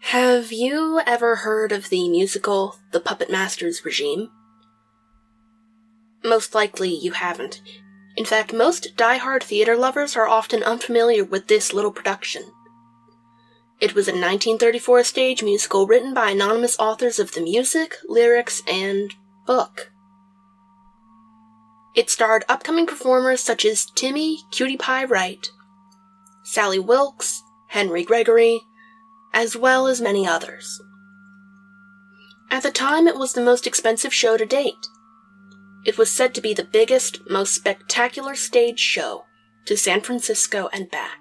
Have you ever heard of the musical The Puppetmaster's Regime? Most likely you haven't. In fact, most die-hard theater lovers are often unfamiliar with this little production. It was a 1934 stage musical written by anonymous authors of the music, lyrics, and book. It starred upcoming performers such as Timmy Cutie Pie Wright, Sally Wilkes, Henry Gregory, as well as many others. At the time, it was the most expensive show to date. It was said to be the biggest, most spectacular stage show to San Francisco and back.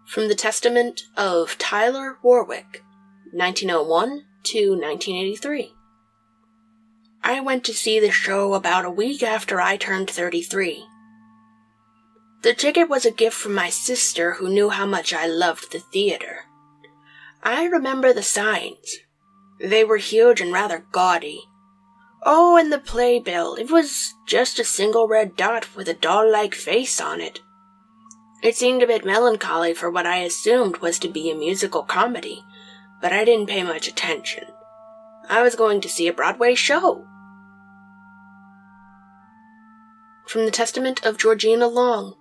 From the Testament of Tyler Warwick, 1901 to 1983. I went to see the show about a week after I turned 33. The ticket was a gift from my sister who knew how much I loved the theater. I remember the signs. They were huge and rather gaudy. Oh, and the playbill. It was just a single red dot with a doll-like face on it. It seemed a bit melancholy for what I assumed was to be a musical comedy, but I didn't pay much attention. I was going to see a Broadway show. From the Testament of Georgina Long,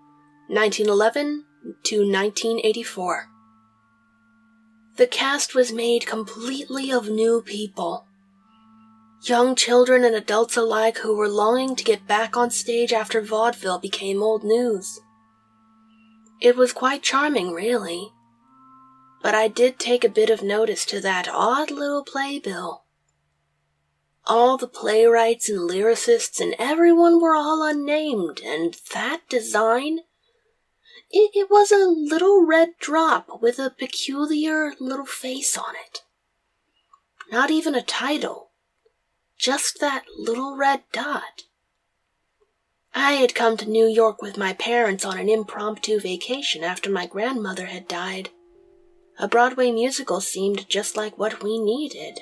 1911 to 1984. The cast was made completely of new people. Young children and adults alike who were longing to get back on stage after vaudeville became old news. It was quite charming, really. But I did take a bit of notice to that odd little playbill. All the playwrights and lyricists and everyone were all unnamed, and that design... It was a little red drop with a peculiar little face on it. Not even a title. Just that little red dot. I had come to New York with my parents on an impromptu vacation after my grandmother had died. A Broadway musical seemed just like what we needed.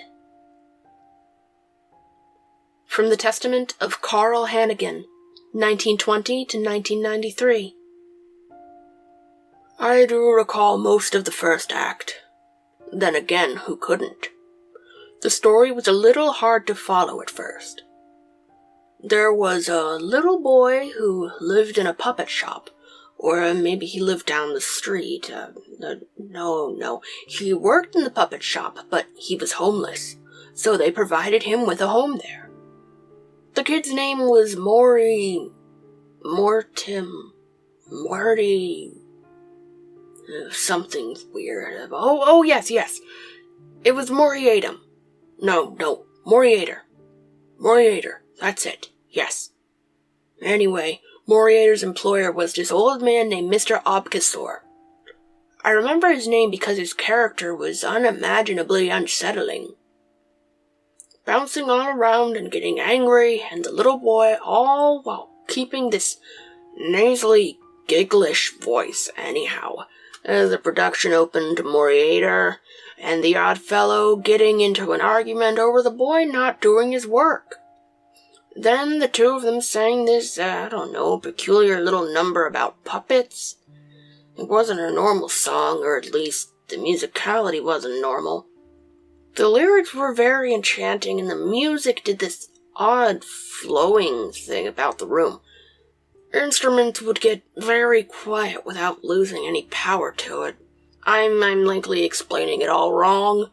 From the Testament of Carl Hannigan, 1920 to 1993. I do recall most of the first act. Then again, who couldn't? The story was a little hard to follow at first. There was a little boy who lived in a puppet shop, or maybe he lived down the street. No, he worked in the puppet shop, but he was homeless, so they provided him with a home there. The kid's name was Morty... something weird. Oh, yes. It was Moriatum. No, Moriator. Moriator, that's it, yes. Anyway, Moriator's employer was this old man named Mr. Obcassor. I remember his name because his character was unimaginably unsettling. Bouncing all around and getting angry, and the little boy all while keeping this nasally, gigglish voice anyhow. As the production opened, Moriator and the odd fellow getting into an argument over the boy not doing his work. Then the two of them sang this, peculiar little number about puppets. It wasn't a normal song, or at least the musicality wasn't normal. The lyrics were very enchanting, and the music did this odd flowing thing about the room. Instruments would get very quiet without losing any power to it. I'm likely explaining it all wrong.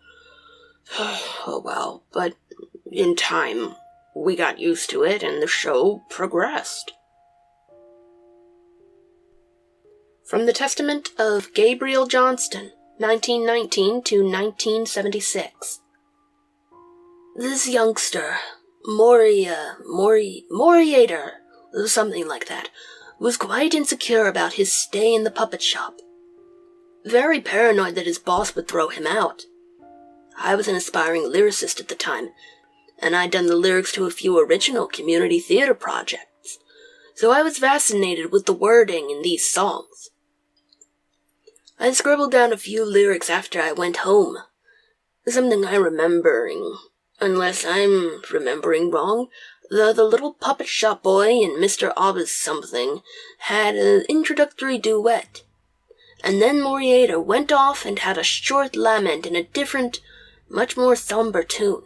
Oh well, but in time, we got used to it and the show progressed. From the Testament of Gabriel Johnston, 1919 to 1976. This youngster, Moriator, something like that, was quite insecure about his stay in the puppet shop. Very paranoid that his boss would throw him out. I was an aspiring lyricist at the time, and I'd done the lyrics to a few original community theater projects, so I was fascinated with the wording in these songs. I scribbled down a few lyrics after I went home. Something I'm remembering. Unless I'm remembering wrong, the little puppet shop boy and Mr. Obvious something had an introductory duet. And then Moriater went off and had a short lament in a different, much more somber tune.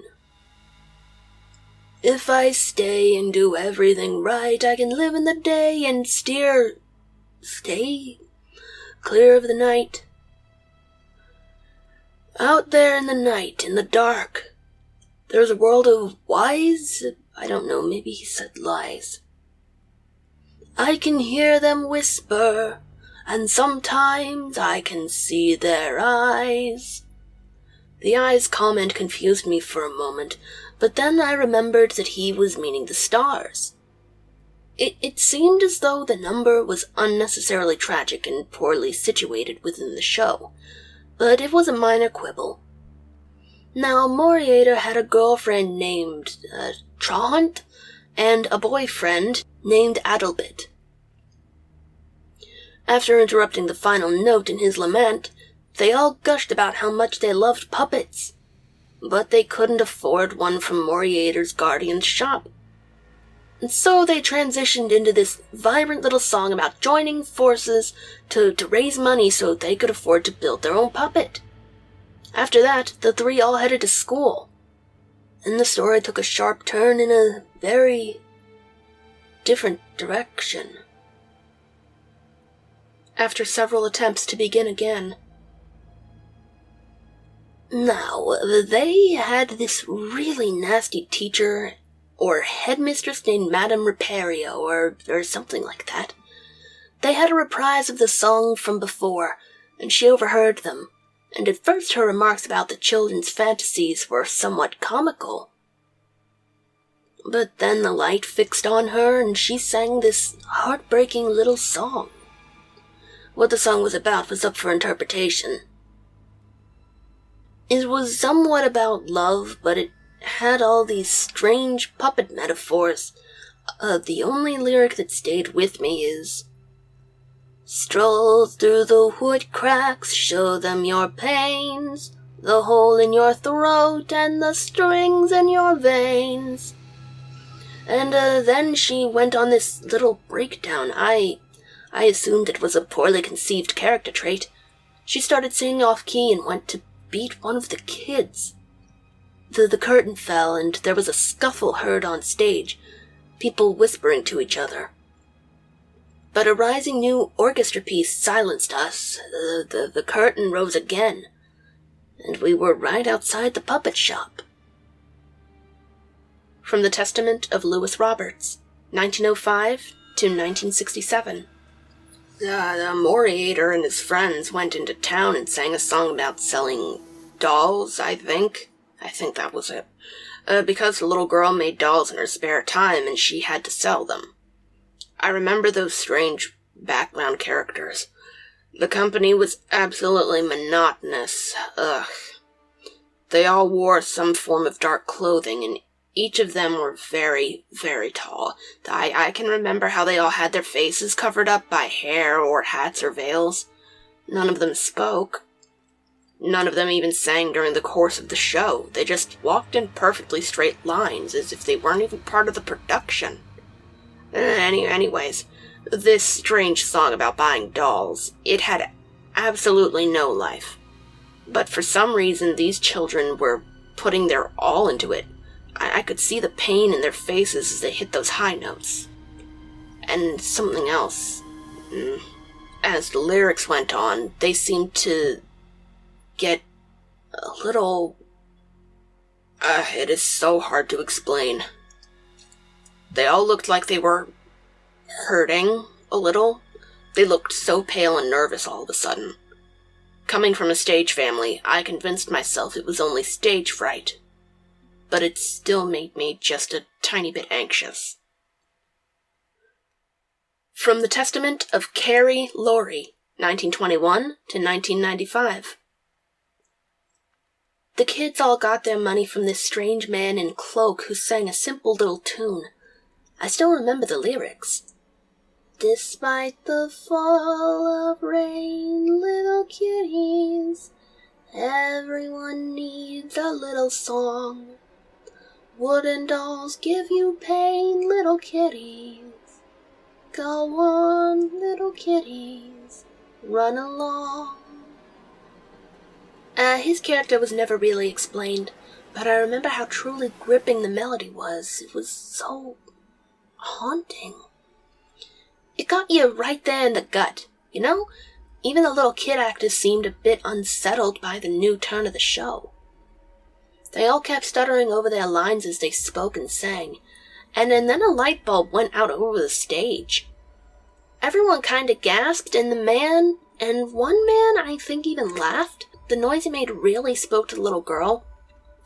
If I stay and do everything right, I can live in the day and stay clear of the night. Out there in the night, in the dark, there's a world of wise, I don't know, maybe he said lies. I can hear them whisper, and sometimes I can see their eyes. The eyes comment confused me for a moment, but then I remembered that he was meaning the stars. It seemed as though the number was unnecessarily tragic and poorly situated within the show, but it was a minor quibble. Now, Moriater had a girlfriend named Trahant and a boyfriend named Adelbit. After interrupting the final note in his lament, they all gushed about how much they loved puppets, but they couldn't afford one from Moriater's guardian's shop. And so they transitioned into this vibrant little song about joining forces to raise money so they could afford to build their own puppet. After that, the three all headed to school, and the story took a sharp turn in a very different direction. After several attempts to begin again. Now, they had this really nasty teacher or headmistress named Madame Ripario or something like that. They had a reprise of the song from before, and she overheard them, and at first her remarks about the children's fantasies were somewhat comical. But then the light fixed on her, and she sang this heartbreaking little song. What the song was about was up for interpretation. It was somewhat about love, but it had all these strange puppet metaphors. The only lyric that stayed with me is, "Stroll through the wood cracks, show them your pains, the hole in your throat and the strings in your veins." And then she went on this little breakdown. I assumed it was a poorly conceived character trait. She started singing off-key and went to beat one of the kids. The curtain fell, and there was a scuffle heard on stage, people whispering to each other. But a rising new orchestra piece silenced us. The curtain rose again, and we were right outside the puppet shop. From the Testament of Lewis Roberts, 1905 to 1967. The Moriater and his friends went into town and sang a song about selling dolls, I think. I think that was it. Because the little girl made dolls in her spare time and she had to sell them. I remember those strange background characters. The company was absolutely monotonous. Ugh. They all wore some form of dark clothing, and each of them were very, very tall. I can remember how they all had their faces covered up by hair or hats or veils. None of them spoke. None of them even sang during the course of the show. They just walked in perfectly straight lines, as if they weren't even part of the production. Anyways, this strange song about buying dolls, it had absolutely no life. But for some reason, these children were putting their all into it. I could see the pain in their faces as they hit those high notes. And something else. As the lyrics went on, they seemed to get a little... it is so hard to explain. They all looked like they were hurting a little. They looked so pale and nervous all of a sudden. Coming from a stage family, I convinced myself it was only stage fright. But it still made me just a tiny bit anxious. From the Testament of Carrie Laurie, 1921 to 1995. The kids all got their money from this strange man in cloak who sang a simple little tune. I still remember the lyrics. Despite the fall of rain, little kids Everyone needs a little song. Wooden dolls give you pain, little kitties. Go on, little kitties, run along. His character was never really explained, but I remember how truly gripping the melody was. It was so haunting. It got you right there in the gut, you know? Even the little kid actors seemed a bit unsettled by the new turn of the show. They all kept stuttering over their lines as they spoke and sang, and then a light bulb went out over the stage. Everyone kind of gasped, and one man I think even laughed. The noise he made really spoke to the little girl.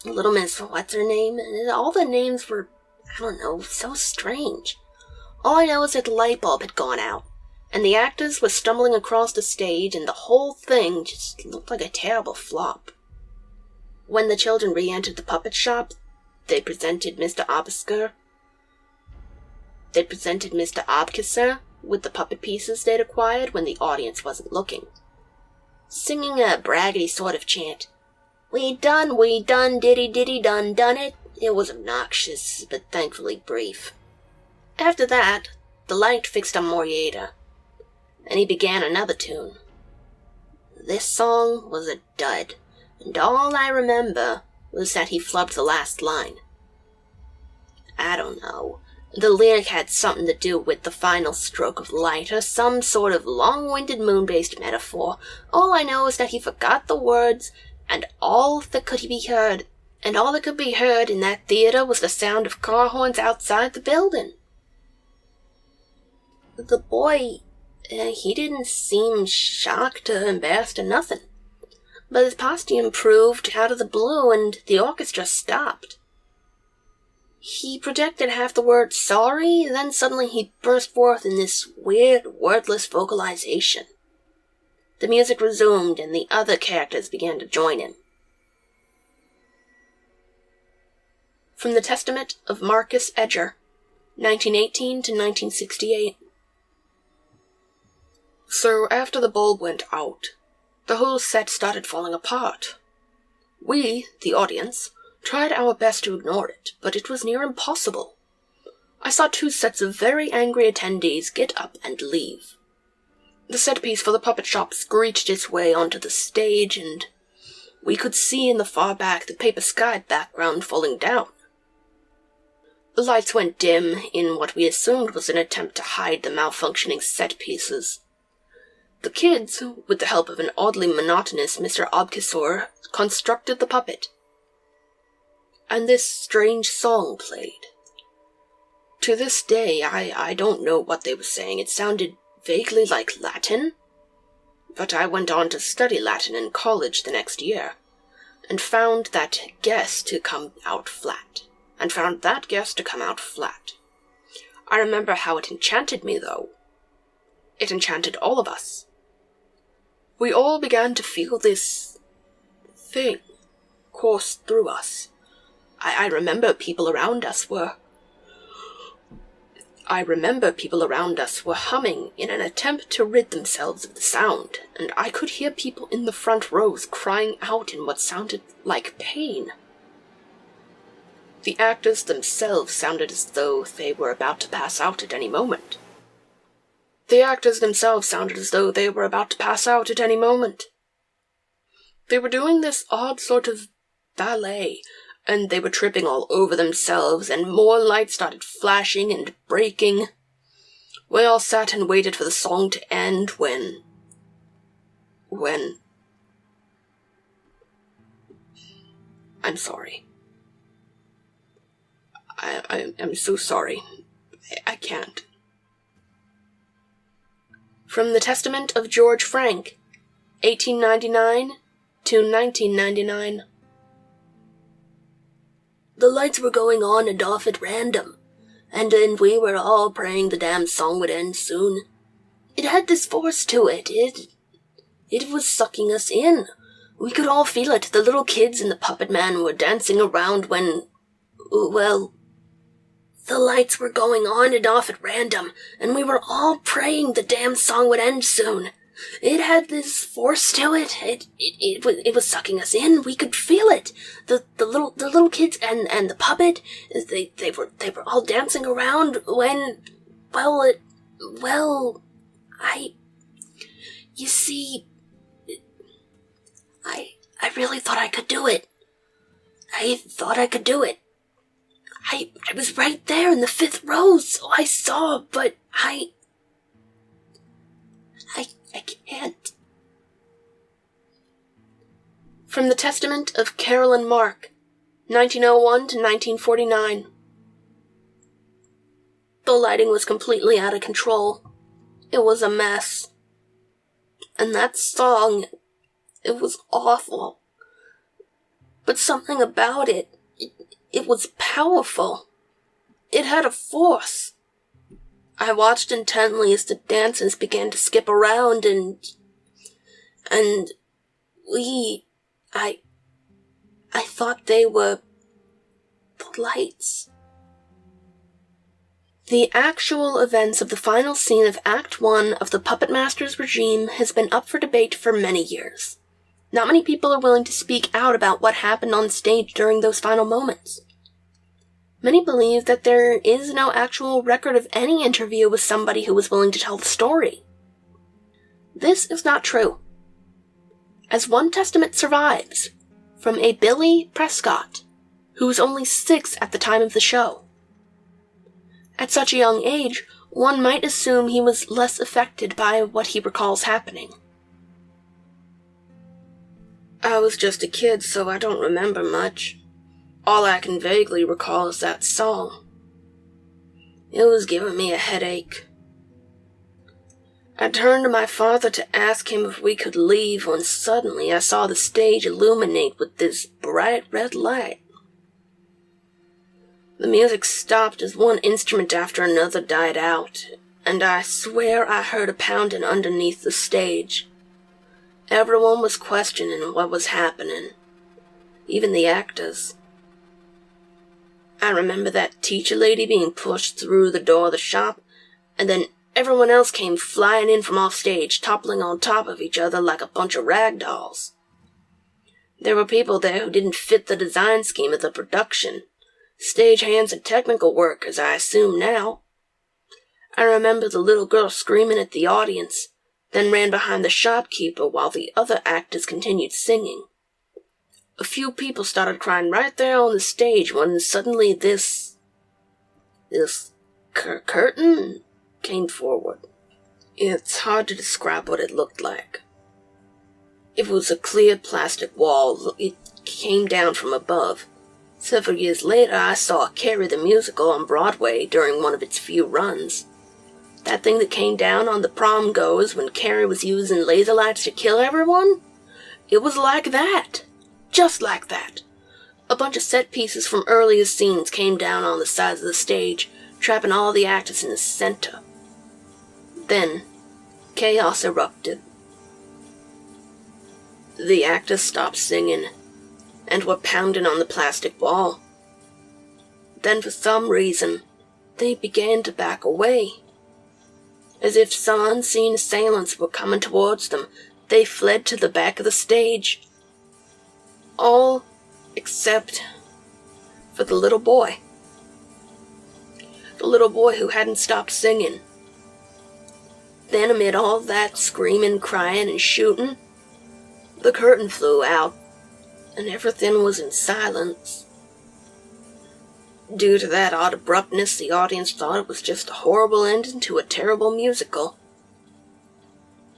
Little Miss what's her name, and all the names were, I don't know, so strange. All I know is that the light bulb had gone out, and the actors were stumbling across the stage, and the whole thing just looked like a terrible flop. When the children re-entered the puppet shop, they presented Mr. Obkisser with the puppet pieces they'd acquired when the audience wasn't looking, singing a braggedy sort of chant. We done, diddy done it. It was obnoxious, but thankfully brief. After that, the light fixed on Morieta, and he began another tune. This song was a dud, and all I remember was that he flubbed the last line. I don't know. The lyric had something to do with the final stroke of light, or some sort of long-winded moon-based metaphor. All I know is that he forgot the words, and all that could be heard in that theater was the sound of car horns outside the building. The boy, he didn't seem shocked or embarrassed or nothing, but his posture improved out of the blue, and the orchestra stopped. He projected half the word sorry, then suddenly he burst forth in this weird, wordless vocalization. The music resumed, and the other characters began to join him. From the Testament of Marcus Edger, 1918 to 1968. So after the bulb went out, the whole set started falling apart. We, the audience, tried our best to ignore it, but it was near impossible. I saw two sets of very angry attendees get up and leave. The set piece for the puppet shop screeched its way onto the stage, and we could see in the far back the paper sky background falling down. The lights went dim in what we assumed was an attempt to hide the malfunctioning set pieces. The kids, with the help of an oddly monotonous Mr. Obkisser, constructed the puppet, and this strange song played. To this day, I don't know what they were saying. It sounded vaguely like Latin, but I went on to study Latin in college the next year, and found that guess to come out flat. I remember how it enchanted me, though. It enchanted all of us. We all began to feel this thing course through us. I remember people around us were humming in an attempt to rid themselves of the sound, and I could hear people in the front rows crying out in what sounded like pain. The actors themselves sounded as though they were about to pass out at any moment. They were doing this odd sort of ballet, and they were tripping all over themselves, and more lights started flashing and breaking. We all sat and waited for the song to end when... I'm sorry. I'm so sorry. I can't. From the Testament of George Frank, 1899 to 1999. The lights were going on and off at random, and then we were all praying the damn song would end soon. It had this force to it. It was sucking us in. We could all feel it. The little kids and the puppet man were dancing around when, well, the lights were going on and off at random, and we were all praying the damn song would end soon. It had this force to it. It was sucking us in. We could feel it. The little kids and the puppet, they were all dancing around when, you see, I really thought I could do it. I thought I could do it. I was right there in the 5th row, so I saw, but I can't. From the Testament of Carolyn Mark, 1901 to 1949. The lighting was completely out of control. It was a mess. And that song, it was awful. But something about it was powerful. It had a force. I watched intently as the dancers began to skip around and I thought they were the lights. The actual events of the final scene of Act 1 of the Puppetmaster's regime has been up for debate for many years. Not many people are willing to speak out about what happened on stage during those final moments. Many believe that there is no actual record of any interview with somebody who was willing to tell the story. This is not true, as one testament survives from a Billy Prescott, who was only 6 at the time of the show. At such a young age, one might assume he was less affected by what he recalls happening. I was just a kid, so I don't remember much. All I can vaguely recall is that song. It was giving me a headache. I turned to my father to ask him if we could leave when suddenly I saw the stage illuminate with this bright red light. The music stopped as one instrument after another died out, and I swear I heard a pounding underneath the stage. Everyone was questioning what was happening, even the actors. I remember that teacher lady being pushed through the door of the shop, and then everyone else came flying in from off stage, toppling on top of each other like a bunch of rag dolls. There were people there who didn't fit the design scheme of the production. Stagehands and technical workers, I assume now. I remember the little girl screaming at the audience, then ran behind the shopkeeper while the other actors continued singing. A few people started crying right there on the stage when suddenly this curtain came forward. It's hard to describe what it looked like. It was a clear plastic wall. It came down from above. Several years later, I saw Carrie the musical on Broadway during one of its few runs. That thing that came down on the prom goers when Carrie was using laser lights to kill everyone? It was like that. Just like that. A bunch of set pieces from earlier scenes came down on the sides of the stage, trapping all the actors in the center. Then, chaos erupted. The actors stopped singing and were pounding on the plastic wall. Then, for some reason, they began to back away. As if some unseen assailants were coming towards them, they fled to the back of the stage. All except for the little boy. The little boy who hadn't stopped singing. Then, amid all that screaming, crying, and shooting, the curtain flew out, and everything was in silence. Due to that odd abruptness, the audience thought it was just a horrible ending to a terrible musical.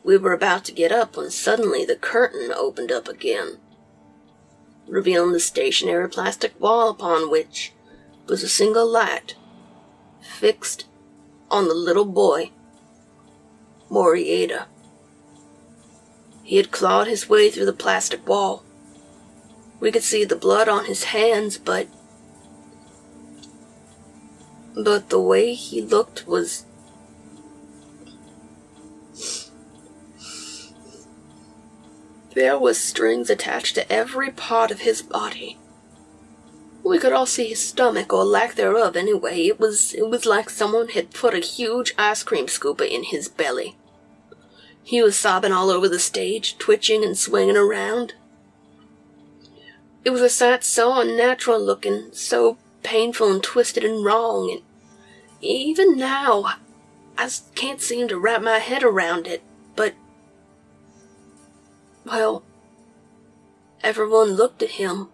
We were about to get up when suddenly the curtain opened up again, revealing the stationary plastic wall upon which was a single light, fixed on the little boy, Morieta. He had clawed his way through the plastic wall. We could see the blood on his hands, but the way he looked was... There was strings attached to every part of his body. We could all see his stomach, or lack thereof anyway. It was like someone had put a huge ice cream scooper in his belly. He was sobbing all over the stage, twitching and swinging around. It was a sight so unnatural looking, so painful and twisted and wrong, and even now, I can't seem to wrap my head around it, but, well, everyone looked at him,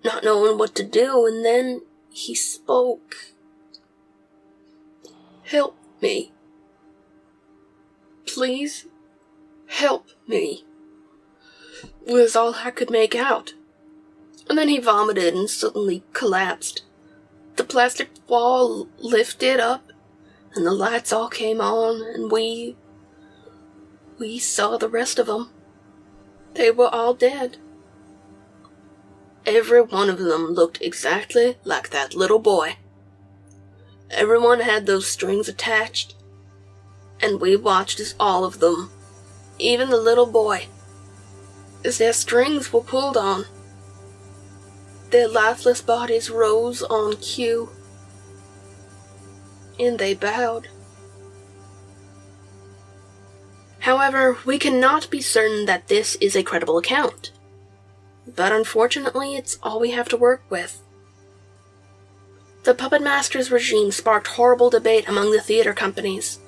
not knowing what to do, and then he spoke. "Help me. Please, help me," was all I could make out. And then he vomited and suddenly collapsed. The plastic wall lifted up, and the lights all came on, and we saw the rest of them. They were all dead. Every one of them looked exactly like that little boy. Everyone had those strings attached, and we watched as all of them, even the little boy, as their strings were pulled on. Their lifeless bodies rose on cue, and they bowed. However, we cannot be certain that this is a credible account, but unfortunately it's all we have to work with. The Puppetmaster's regime sparked horrible debate among the theater companies.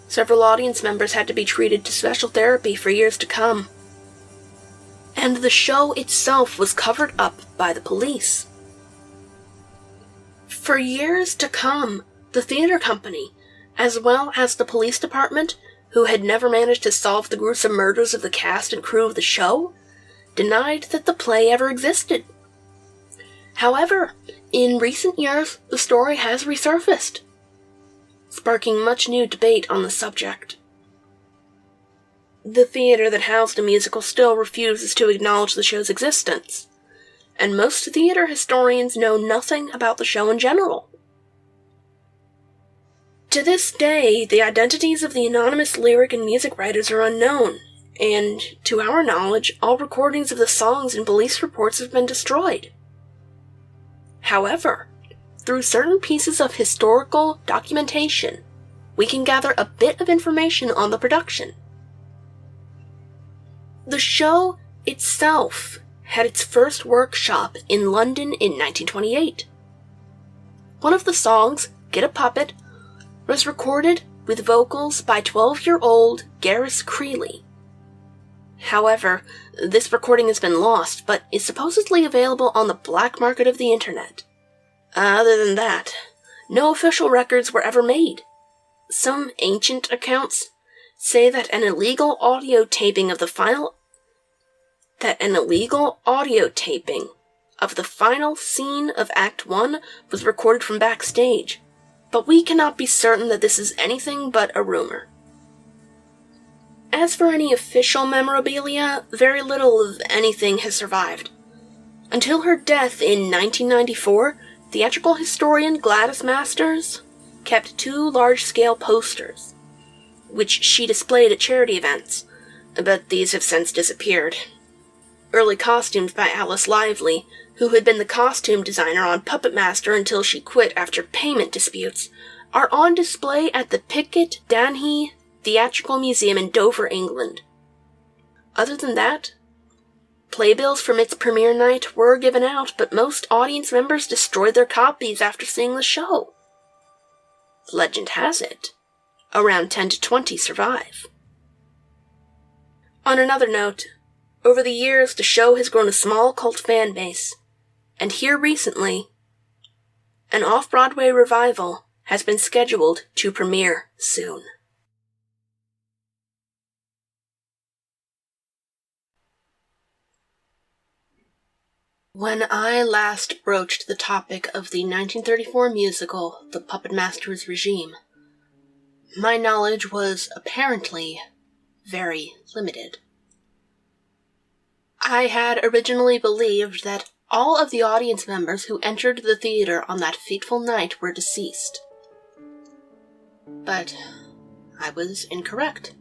Several audience members had to be treated to special therapy for years to come. And the show itself was covered up by the police. For years to come, the theater company, as well as the police department, who had never managed to solve the gruesome murders of the cast and crew of the show, denied that the play ever existed. However, in recent years, the story has resurfaced, sparking much new debate on the subject. The theater that housed the musical still refuses to acknowledge the show's existence, and most theater historians know nothing about the show in general. To this day, the identities of the anonymous lyric and music writers are unknown, and, to our knowledge, all recordings of the songs and police reports have been destroyed. However, through certain pieces of historical documentation, we can gather a bit of information on the production. The show itself had its first workshop in London in 1928. One of the songs, "Get a Puppet," was recorded with vocals by 12-year-old Garris Creeley. However, this recording has been lost, but is supposedly available on the black market of the internet. Other than that, no official records were ever made. Some ancient accounts say that an illegal audio taping of the final scene of Act 1 was recorded from backstage, but we cannot be certain that this is anything but a rumor. As for any official memorabilia, very little of anything has survived. Until her death in 1994, theatrical historian Gladys Masters kept 2 large-scale posters, which she displayed at charity events, but these have since disappeared. Early costumes by Alice Lively, who had been the costume designer on Puppetmaster until she quit after payment disputes, are on display at the Pickett Danhee Theatrical Museum in Dover, England. Other than that, playbills from its premiere night were given out, but most audience members destroyed their copies after seeing the show. Legend has it, around 10 to 20 survive. On another note, over the years the show has grown a small cult fan base, and here recently, an off-Broadway revival has been scheduled to premiere soon. When I last broached the topic of the 1934 musical, The Puppetmaster's Regime, my knowledge was apparently very limited. I had originally believed that all of the audience members who entered the theater on that fateful night were deceased. But I was incorrect.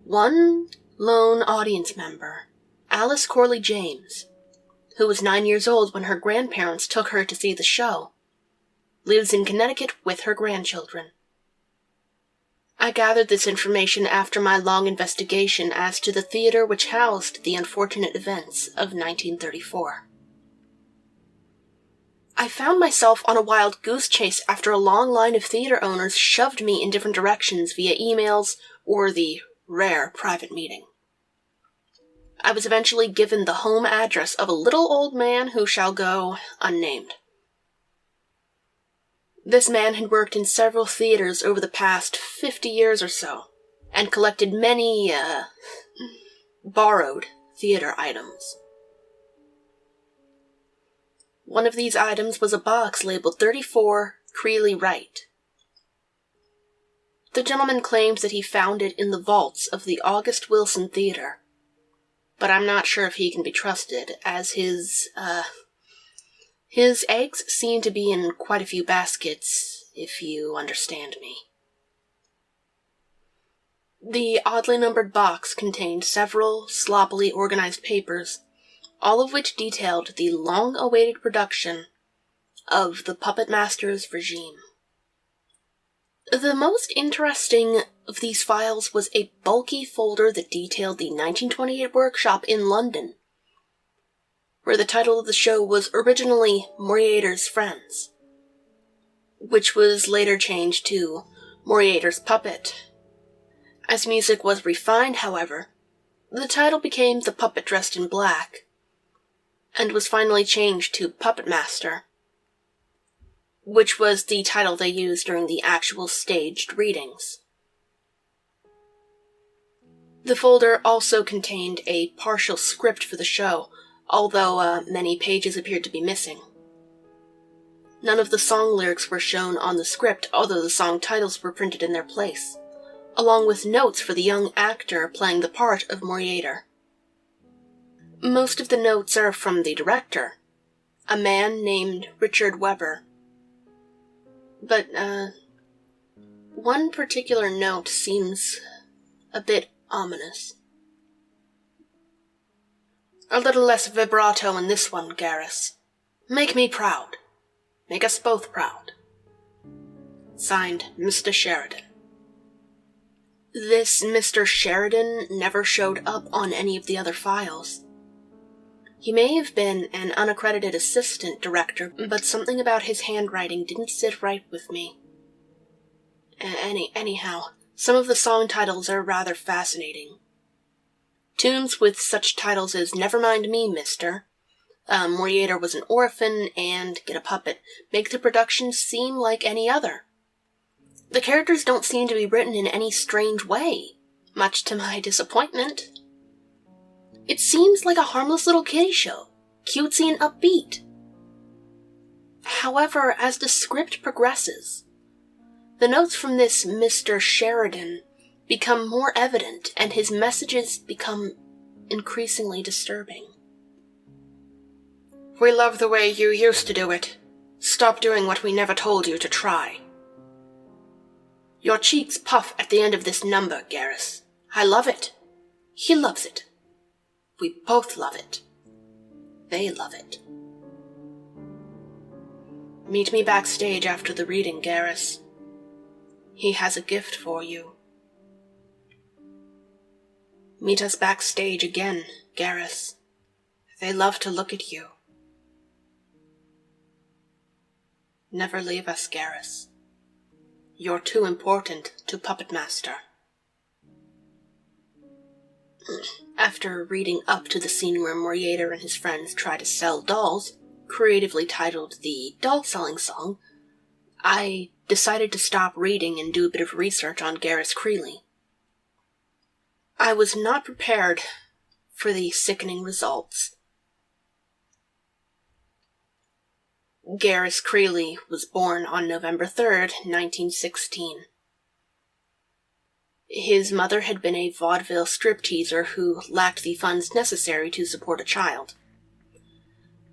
One lone audience member, Alice Corley James, who was 9 years old when her grandparents took her to see the show, lives in Connecticut with her grandchildren. I gathered this information after my long investigation as to the theater which housed the unfortunate events of 1934. I found myself on a wild goose chase after a long line of theater owners shoved me in different directions via emails or the rare private meeting. I was eventually given the home address of a little old man who shall go unnamed. This man had worked in several theaters over the past 50 years or so, and collected many, borrowed theater items. One of these items was a box labeled 34 Creeley Wright. The gentleman claimed that he found it in the vaults of the August Wilson Theater, but I'm not sure if he can be trusted, as his eggs seem to be in quite a few baskets, if you understand me. The oddly numbered box contained several sloppily organized papers, all of which detailed the long-awaited production of the Puppetmaster's regime. The most interesting of these files was a bulky folder that detailed the 1928 workshop in London, where the title of the show was originally Moriader's Friends, which was later changed to Moriader's Puppet. As music was refined, however, the title became The Puppet Dressed in Black, and was finally changed to Puppetmaster, which was the title they used during the actual staged readings. The folder also contained a partial script for the show, although many pages appeared to be missing. None of the song lyrics were shown on the script, although the song titles were printed in their place, along with notes for the young actor playing the part of Moriader. Most of the notes are from the director, a man named Richard Weber. But, one particular note seems a bit ominous. A little less vibrato in this one, Garrus. Make me proud. Make us both proud. Signed, Mr. Sheridan. This Mr. Sheridan never showed up on any of the other files. He may have been an unaccredited assistant director, but something about his handwriting didn't sit right with me. Anyhow, some of the song titles are rather fascinating. Tunes with such titles as Never Mind Me, Mister, Moriader Was an Orphan, and Get a Puppet make the production seem like any other. The characters don't seem to be written in any strange way, much to my disappointment. It seems like a harmless little kiddie show, cutesy and upbeat. However, as the script progresses, the notes from this Mr. Sheridan become more evident, and his messages become increasingly disturbing. We love the way you used to do it. Stop doing what we never told you to try. Your cheeks puff at the end of this number, Garrus. I love it. He loves it. We both love it. They love it. Meet me backstage after the reading, Garrus. He has a gift for you. Meet us backstage again, Garrus. They love to look at you. Never leave us, Garrus. You're too important to Puppetmaster. After reading up to the scene where Moriader and his friends try to sell dolls, creatively titled the Doll Selling Song, I decided to stop reading and do a bit of research on Garrus Creeley. I was not prepared for the sickening results. Garrus Creeley was born on November 3rd, 1916. His mother had been a vaudeville stripteaser who lacked the funds necessary to support a child.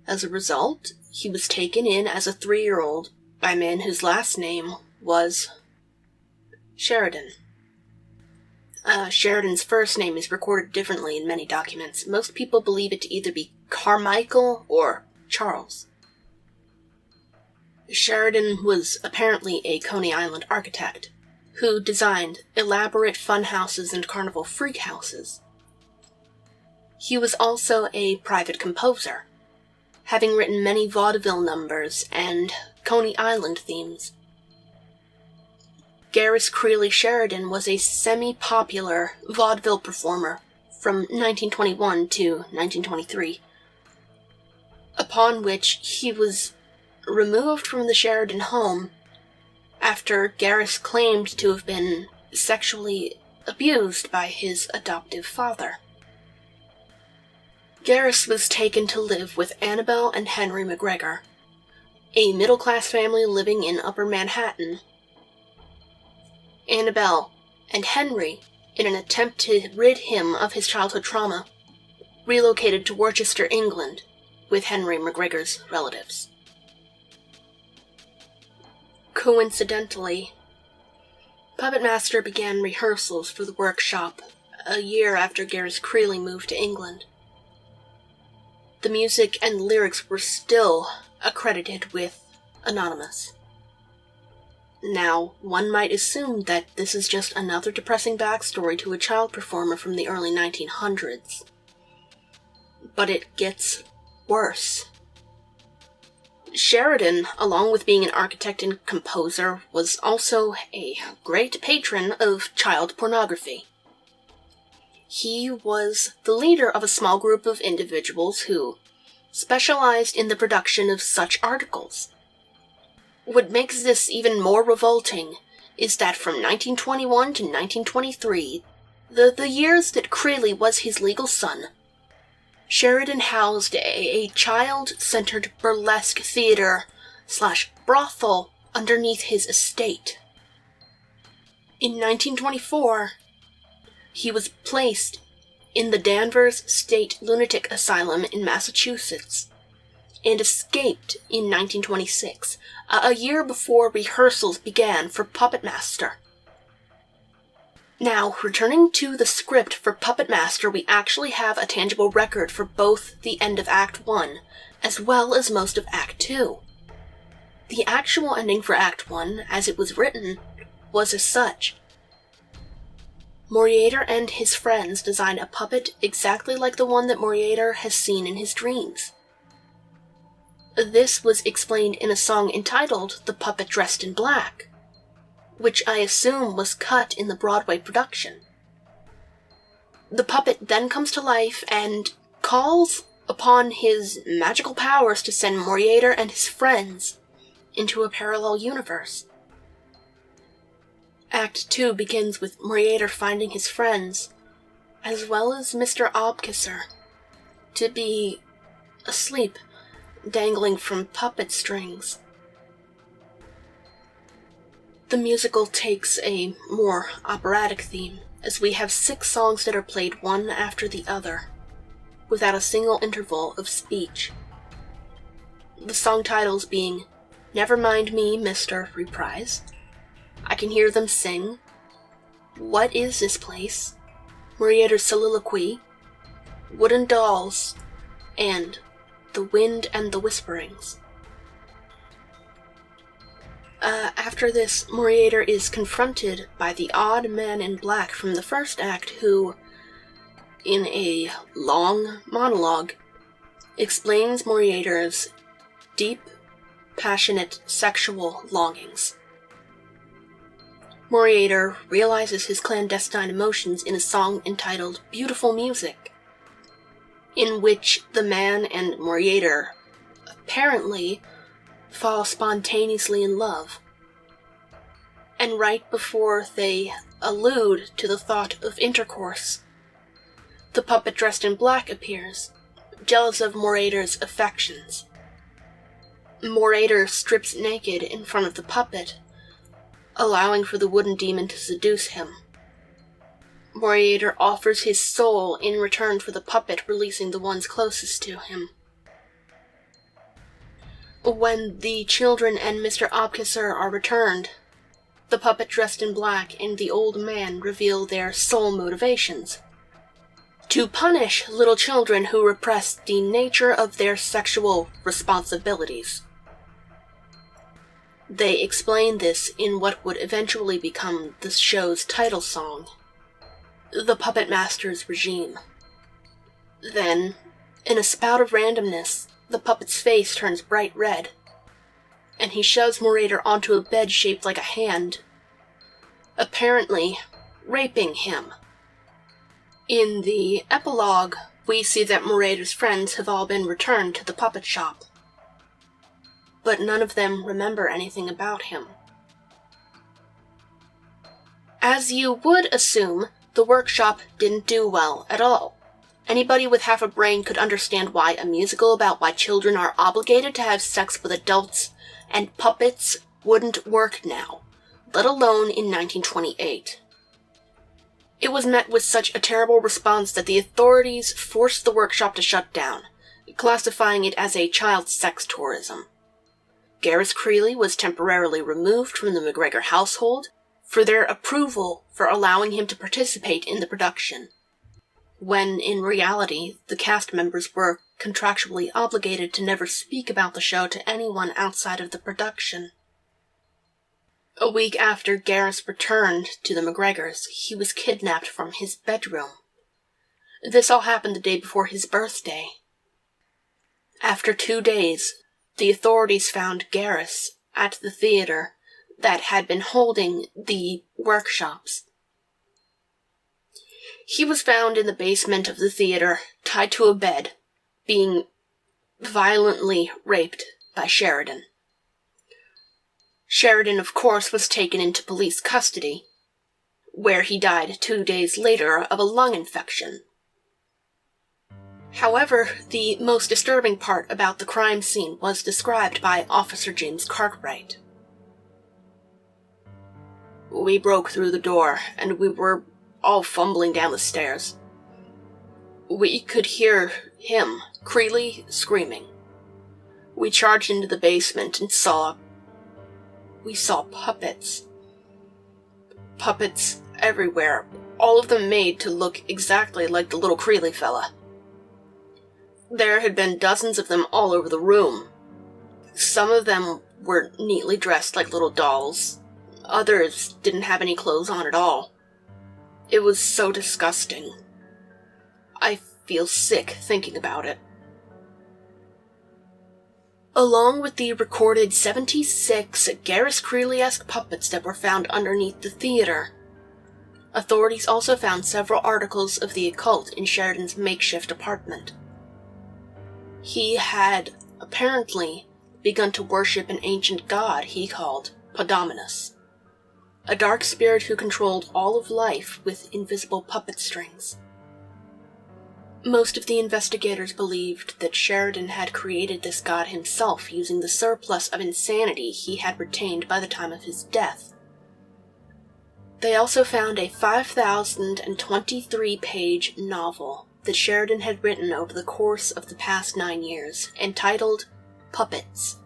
As a result, he was taken in as a 3-year-old by a man whose last name was Sheridan. Sheridan's first name is recorded differently in many documents. Most people believe it to either be Carmichael or Charles. Sheridan was apparently a Coney Island architect who designed elaborate fun houses and carnival freak houses. He was also a private composer, having written many vaudeville numbers and Coney Island themes. Garrus Creeley Sheridan was a semi-popular vaudeville performer from 1921 to 1923, upon which he was removed from the Sheridan home after Garrus claimed to have been sexually abused by his adoptive father. Garrus was taken to live with Annabelle and Henry McGregor, a middle-class family living in Upper Manhattan. Annabelle and Henry, in an attempt to rid him of his childhood trauma, relocated to Worcester, England, with Henry McGregor's relatives. Coincidentally, Puppetmaster began rehearsals for the workshop a year after Garrus Creeley moved to England. The music and lyrics were still accredited with Anonymous. Now, one might assume that this is just another depressing backstory to a child performer from the early 1900s. But it gets worse. Sheridan, along with being an architect and composer, was also a great patron of child pornography. He was the leader of a small group of individuals who specialized in the production of such articles. What makes this even more revolting is that from 1921 to 1923, the years that Creeley was his legal son, Sheridan housed a child-centered burlesque theater/brothel underneath his estate. In 1924, he was placed in the Danvers State Lunatic Asylum in Massachusetts and escaped in 1926, a year before rehearsals began for Puppetmaster. Now, returning to the script for Puppetmaster, we actually have a tangible record for both the end of Act 1, as well as most of Act 2. The actual ending for Act 1, as it was written, was as such. Moriater and his friends design a puppet exactly like the one that Moriater has seen in his dreams. This was explained in a song entitled "The Puppet Dressed in Black," which I assume was cut in the Broadway production. The puppet then comes to life and calls upon his magical powers to send Moriater and his friends into a parallel universe. Act 2 begins with Moriater finding his friends, as well as Mr. Obkisser, to be asleep, dangling from puppet strings. The musical takes a more operatic theme, as we have 6 songs that are played one after the other, without a single interval of speech. The song titles being "Never Mind Me, Mr. Reprise," "I Can Hear Them Sing," "What Is This Place?" Moriater's Soliloquy, "Wooden Dolls," and "The Wind and the Whisperings." After this, Moriater is confronted by the odd man in black from the first act who, in a long monologue, explains Moriater's deep, passionate sexual longings. Moriater realizes his clandestine emotions in a song entitled "Beautiful Music," in which the man and Moriater apparently fall spontaneously in love. And right before they allude to the thought of intercourse, the puppet dressed in black appears, jealous of Moriater's affections. Moriater strips naked in front of the puppet, allowing for the wooden demon to seduce him. Moriater offers his soul in return for the puppet releasing the ones closest to him. When the children and Mr. Obkisser are returned, the puppet dressed in black and the old man reveal their sole motivations: to punish little children who repress the nature of their sexual responsibilities. They explain this in what would eventually become the show's title song, The Puppetmaster's Regime. Then, in a spout of randomness, the puppet's face turns bright red, and he shoves Morator onto a bed shaped like a hand, apparently raping him. In the epilogue, we see that Morator's friends have all been returned to the puppet shop, but none of them remember anything about him. As you would assume, the workshop didn't do well at all. Anybody with half a brain could understand why a musical about why children are obligated to have sex with adults and puppets wouldn't work now, let alone in 1928. It was met with such a terrible response that the authorities forced the workshop to shut down, classifying it as a child sex tourism. Gareth Creeley was temporarily removed from the McGregor household for their approval for allowing him to participate in the production, when in reality the cast members were contractually obligated to never speak about the show to anyone outside of the production. A week after Gareth returned to the McGregors, he was kidnapped from his bedroom. This all happened the day before his birthday. After 2 days, the authorities found Gareth at the theater that had been holding the workshops. He was found in the basement of the theater, tied to a bed, being violently raped by Sheridan. Sheridan, of course, was taken into police custody, where he died 2 days later of a lung infection. However, the most disturbing part about the crime scene was described by Officer James Cartwright. "We broke through the door, and we were all fumbling down the stairs. We could hear him, Creeley, screaming. We charged into the basement and we saw puppets. Puppets everywhere, all of them made to look exactly like the little Creeley fella. There had been dozens of them all over the room. Some of them were neatly dressed like little dolls. Others didn't have any clothes on at all. It was so disgusting. I feel sick thinking about it." Along with the recorded 76 Gareth Creeley-esque puppets that were found underneath the theater, authorities also found several articles of the occult in Sheridan's makeshift apartment. He had, apparently, begun to worship an ancient god he called Podominus, a dark spirit who controlled all of life with invisible puppet strings. Most of the investigators believed that Sheridan had created this god himself using the surplus of insanity he had retained by the time of his death. They also found a 5,023-page novel that Sheridan had written over the course of the past 9 years, entitled Puppets.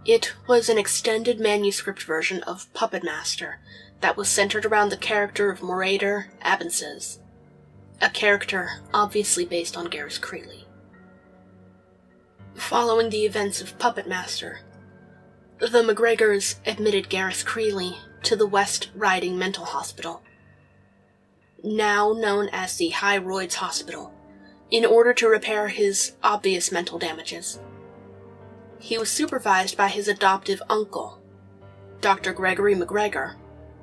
It was an extended manuscript version of Puppetmaster that was centered around the character of Morator Abunces, a character obviously based on Gareth Creeley. Following the events of Puppetmaster, the McGregors admitted Gareth Creeley to the West Riding Mental Hospital, now known as the High Roids Hospital, in order to repair his obvious mental damages. He was supervised by his adoptive uncle, Dr. Gregory McGregor,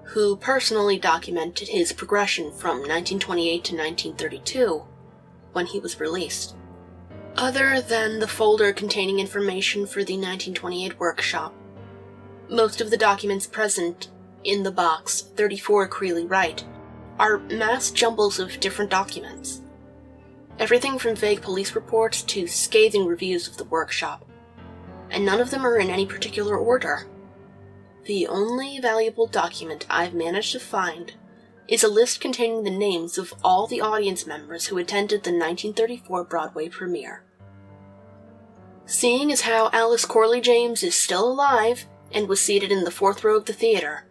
who personally documented his progression from 1928 to 1932, when he was released. Other than the folder containing information for the 1928 workshop, most of the documents present in the box 34 Creeley Wright are mass jumbles of different documents. Everything from vague police reports to scathing reviews of the workshop, and none of them are in any particular order. The only valuable document I've managed to find is a list containing the names of all the audience members who attended the 1934 Broadway premiere. Seeing as how Alice Corley James is still alive and was seated in the 4th row of the theater,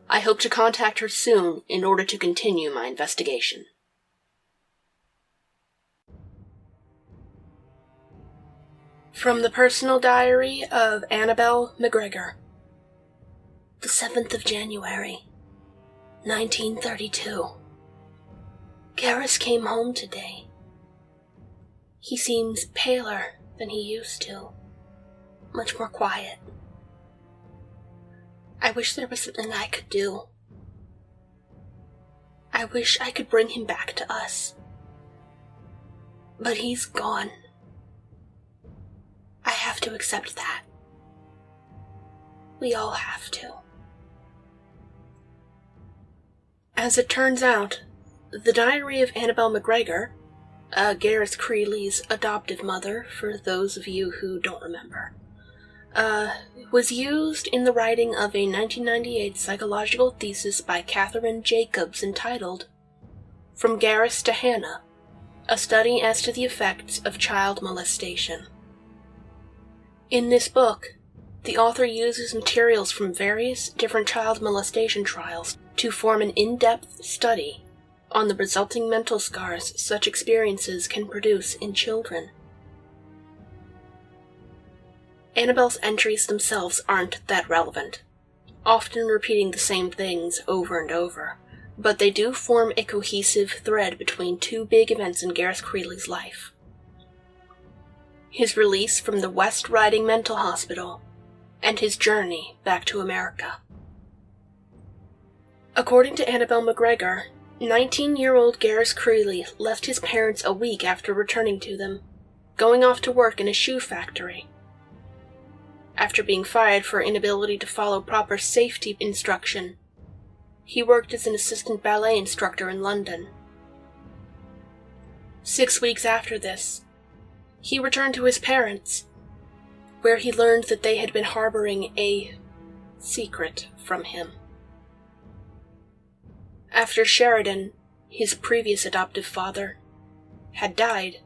I hope to contact her soon in order to continue my investigation. From the personal diary of Annabelle McGregor. The 7th of January, 1932. Garrus came home today. He seems paler than he used to, much more quiet. I wish there was something I could do. I wish I could bring him back to us. But he's gone. I have to accept that. We all have to. As it turns out, the diary of Annabelle McGregor, Garrus Creeley's adoptive mother, for those of you who don't remember, was used in the writing of a 1998 psychological thesis by Catherine Jacobs entitled From Garrus to Hannah, a study as to the effects of child molestation. In this book, the author uses materials from various different child molestation trials to form an in-depth study on the resulting mental scars such experiences can produce in children. Annabelle's entries themselves aren't that relevant, often repeating the same things over and over, but they do form a cohesive thread between two big events in Garrus Creeley's life: his release from the West Riding Mental Hospital and his journey back to America. According to Annabelle McGregor, 19-year-old Garrus Creeley left his parents a week after returning to them, going off to work in a shoe factory. After being fired for inability to follow proper safety instruction, he worked as an assistant ballet instructor in London. 6 weeks after this, he returned to his parents, where he learned that they had been harboring a secret from him. After Sheridan, his previous adoptive father, had died,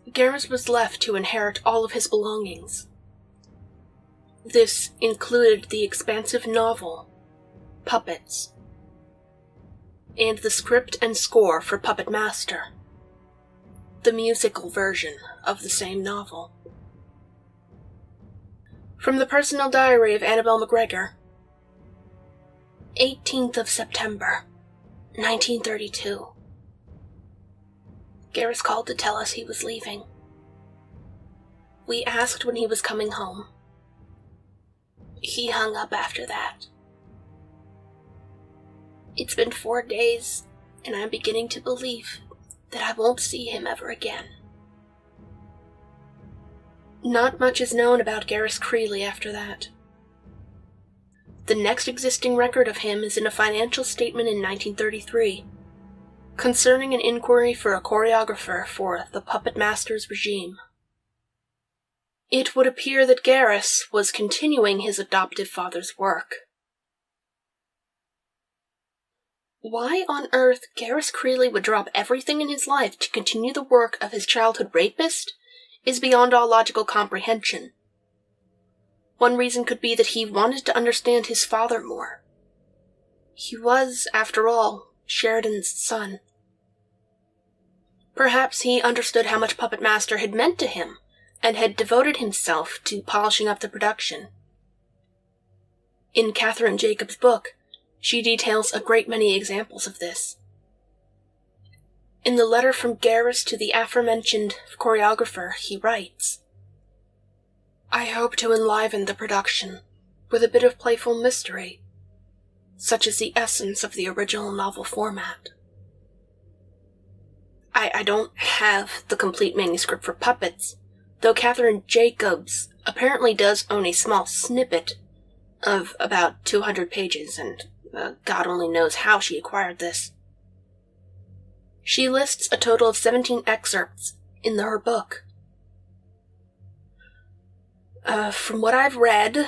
Garrus was left to inherit all of his belongings. This included the expansive novel, Puppets, and the script and score for Puppetmaster, the musical version of the same novel. From the personal diary of Annabelle McGregor, 18th of September, 1932. Garrus called to tell us he was leaving. We asked when he was coming home. He hung up after that. It's been 4 days, and I'm beginning to believe that I won't see him ever again. Not much is known about Garrus Creeley after that. The next existing record of him is in a financial statement in 1933, concerning an inquiry for a choreographer for the Puppetmaster's regime. It would appear that Garrus was continuing his adoptive father's work. Why on earth Garrus Creeley would drop everything in his life to continue the work of his childhood rapist is beyond all logical comprehension. One reason could be that he wanted to understand his father more. He was, after all, Sheridan's son. Perhaps he understood how much Puppetmaster had meant to him, and had devoted himself to polishing up the production. In Catherine Jacobs' book, she details a great many examples of this. In the letter from Garrus to the aforementioned choreographer, he writes, "I hope to enliven the production with a bit of playful mystery, such as the essence of the original novel format. I don't have the complete manuscript for Puppets, though Catherine Jacobs apparently does own a small snippet of about 200 pages, and God only knows how she acquired this. She lists a total of 17 excerpts in her book. From what I've read,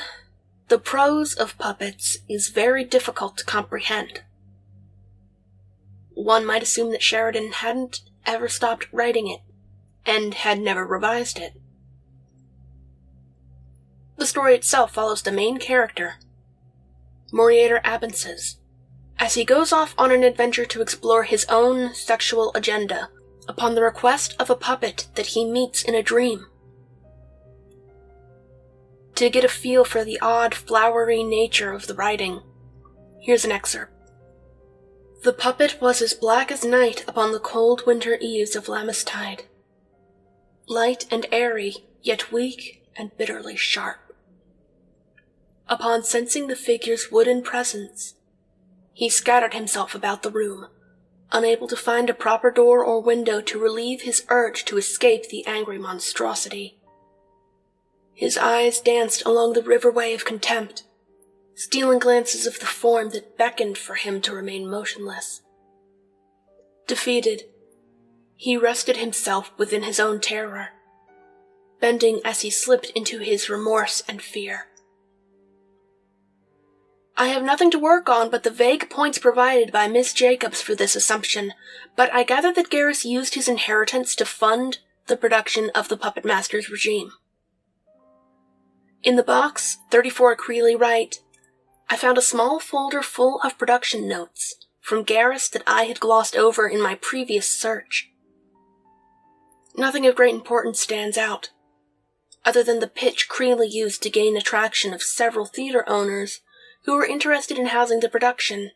the prose of Puppets is very difficult to comprehend. One might assume that Sheridan hadn't ever stopped writing it, and had never revised it. The story itself follows the main character, Moriator Abunces, as he goes off on an adventure to explore his own sexual agenda upon the request of a puppet that he meets in a dream. to get a feel for the odd, flowery nature of the writing. Here's an excerpt. The puppet was as black as night upon the cold winter eves of Lammastide. Light and airy, yet weak and bitterly sharp. Upon sensing the figure's wooden presence, he scattered himself about the room, unable to find a proper door or window to relieve his urge to escape the angry monstrosity. His eyes danced along the riverway of contempt, stealing glances of the form that beckoned for him to remain motionless. Defeated, he rested himself within his own terror, bending as he slipped into his remorse and fear. I have nothing to work on but the vague points provided by Miss Jacobs for this assumption, but I gather that Garrus used his inheritance to fund the production of the Puppetmaster's regime. In the box, 34 Creeley Right, I found a small folder full of production notes from Garrus that I had glossed over in my previous search. Nothing of great importance stands out, other than the pitch Creeley used to gain attraction of several theater owners who were interested in housing the production.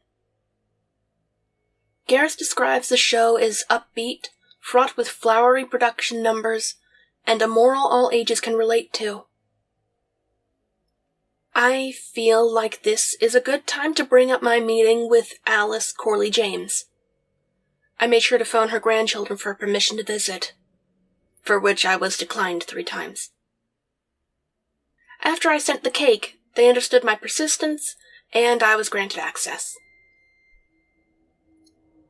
Garrus describes the show as upbeat, fraught with flowery production numbers, and a moral all ages can relate to. I feel like this is a good time to bring up my meeting with Alice Corley James. I made sure to phone her grandchildren for permission to visit, for which I was declined 3 times. After I sent the cake, they understood my persistence, and I was granted access.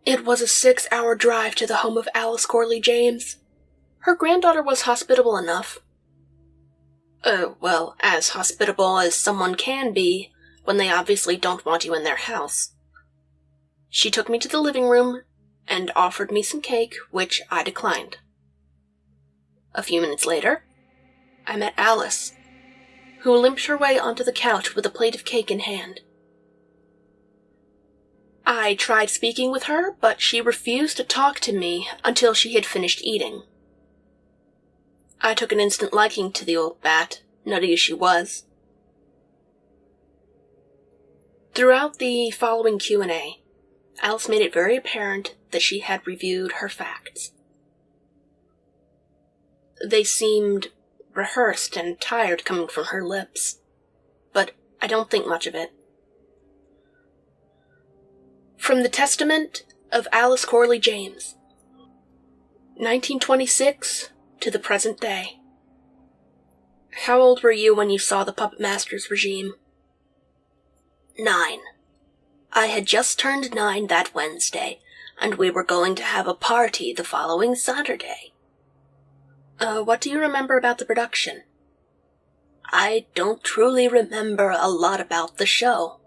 It was a 6-hour drive to the home of Alice Corley James. Her granddaughter was hospitable enough. Well, as hospitable as someone can be when they obviously don't want you in their house. She took me to the living room and offered me some cake, which I declined. A few minutes later, I met Alice, who limped her way onto the couch with a plate of cake in hand. I tried speaking with her, but she refused to talk to me until she had finished eating. I took an instant liking to the old bat, nutty as she was. Throughout the following Q&A, Alice made it very apparent that she had reviewed her facts. They seemed rehearsed and tired coming from her lips, but I don't think much of it. From the Testament of Alice Corley James, 1926 to the present day. How old were you when you saw the Puppetmaster's regime? 9. I had just turned 9 that Wednesday, and we were going to have a party the following Saturday. What do you remember about the production? I don't truly remember a lot about the show.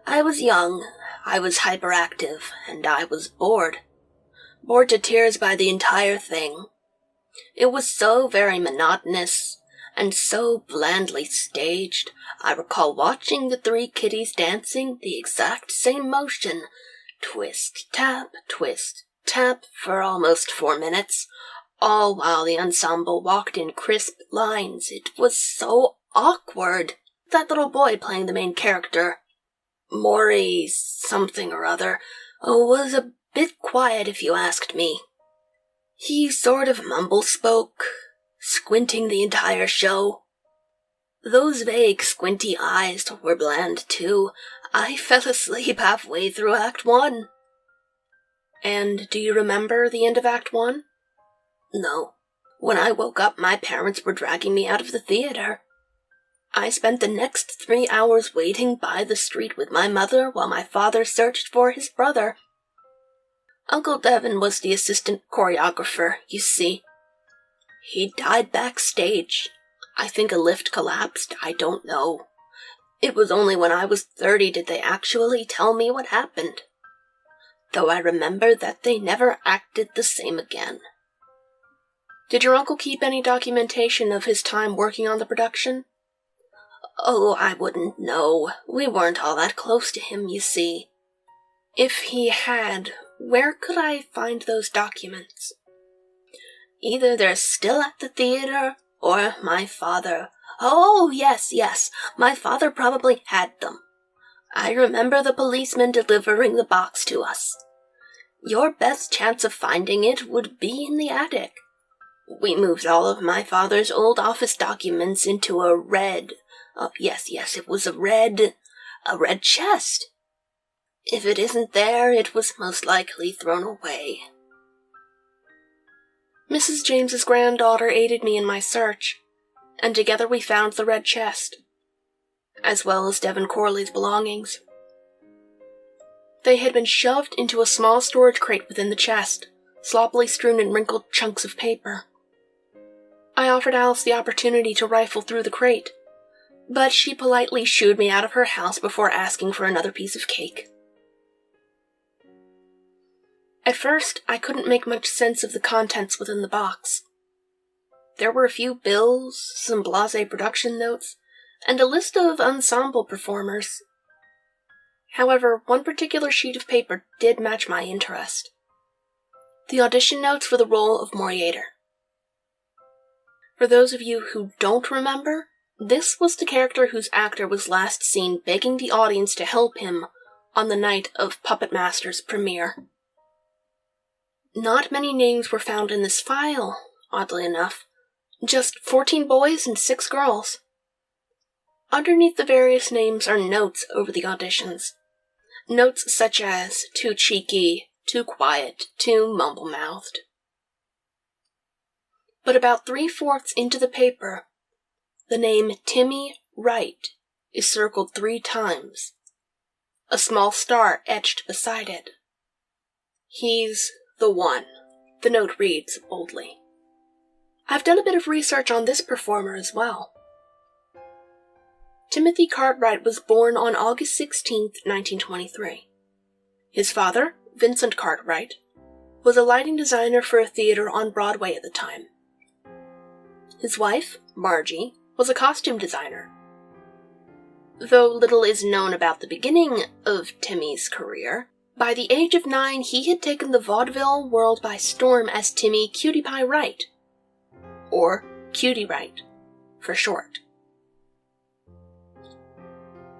I was young, I was hyperactive, and I was bored. Bored to tears by the entire thing. It was so very monotonous, and so blandly staged. I recall watching the 3 kitties dancing the exact same motion, twist, tap, for almost 4 minutes, all while the ensemble walked in crisp lines. It was so awkward. That little boy playing the main character, Maury something or other, was a bit quiet if you asked me. He sort of mumble-spoke, squinting the entire show. Those vague, squinty eyes were bland, too. I fell asleep halfway through Act 1. And do you remember the end of Act 1? No. When I woke up, my parents were dragging me out of the theater. I spent the next 3 hours waiting by the street with my mother while my father searched for his brother. Uncle Devin was the assistant choreographer, you see. He died backstage. I think a lift collapsed, I don't know. It was only when I was 30 did they actually tell me what happened. Though I remember that they never acted the same again. Did your uncle keep any documentation of his time working on the production? Oh, I wouldn't know. We weren't all that close to him, you see. If he had, where could I find those documents? Either they're still at the theater, or my father, Oh, yes. My father probably had them. I remember the policeman delivering the box to us. Your best chance of finding it would be in the attic. We moved all of my father's old office documents into a red... yes, it was a red chest. If it isn't there, it was most likely thrown away. Mrs. James's granddaughter aided me in my search, and together we found the red chest, as well as Devon Corley's belongings. They had been shoved into a small storage crate within the chest, sloppily strewn in wrinkled chunks of paper. I offered Alice the opportunity to rifle through the crate, but she politely shooed me out of her house before asking for another piece of cake. At first, I couldn't make much sense of the contents within the box. There were a few bills, some blasé production notes, and a list of ensemble performers. However, one particular sheet of paper did match my interest. The audition notes for the role of Moriator. For those of you who don't remember, this was the character whose actor was last seen begging the audience to help him on the night of Puppetmaster's premiere. Not many names were found in this file, oddly enough. Just 14 boys and 6 girls. Underneath the various names are notes over the auditions. Notes such as too cheeky, too quiet, too mumble-mouthed. But about 3/4 into the paper, the name Timmy Wright is circled 3 times. A small star etched beside it. He's the one, the note reads boldly. I've done a bit of research on this performer as well. Timothy Cartwright was born on August 16, 1923. His father, Vincent Cartwright, was a lighting designer for a theater on Broadway at the time. His wife, Margie, was a costume designer. Though little is known about the beginning of Timmy's career, by the age of 9 he had taken the vaudeville world by storm as Timmy Cutie Pie Wright, or Cutie Wright, for short.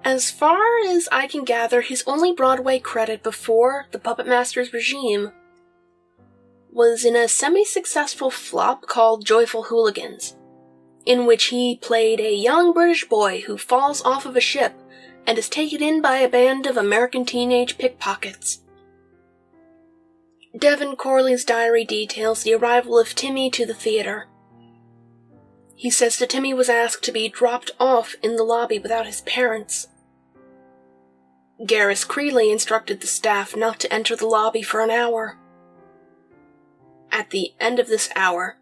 As far as I can gather, his only Broadway credit before the Puppetmaster's regime was in a semi-successful flop called Joyful Hooligans, in which he played a young British boy who falls off of a ship and is taken in by a band of American teenage pickpockets. Devon Corley's diary details the arrival of Timmy to the theater. He says that Timmy was asked to be dropped off in the lobby without his parents. Garris Creeley instructed the staff not to enter the lobby for an hour. At the end of this hour,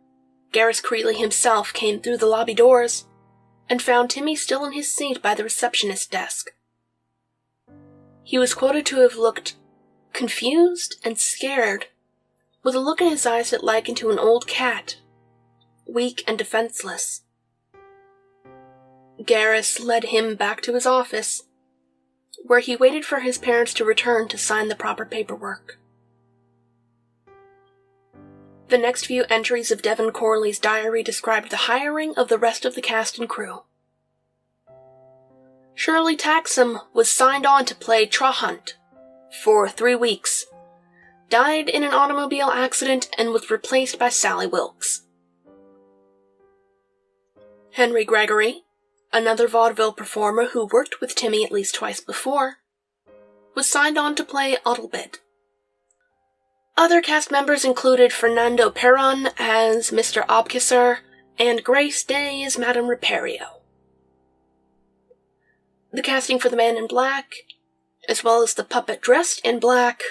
Garris Creeley himself came through the lobby doors and found Timmy still in his seat by the receptionist's desk. He was quoted to have looked confused and scared, with a look in his eyes that likened to an old cat, weak and defenseless. Garris led him back to his office, where he waited for his parents to return to sign the proper paperwork. The next few entries of Devon Corley's diary described the hiring of the rest of the cast and crew. Shirley Taxam was signed on to play Trahunt for 3 weeks, died in an automobile accident, and was replaced by Sally Wilkes. Henry Gregory, another vaudeville performer who worked with Timmy at least twice before, was signed on to play Ottlebit. Other cast members included Fernando Perron as Mr. Obkisser and Grace Day as Madame Ripario. The casting for the Man in Black, as well as the puppet dressed in black,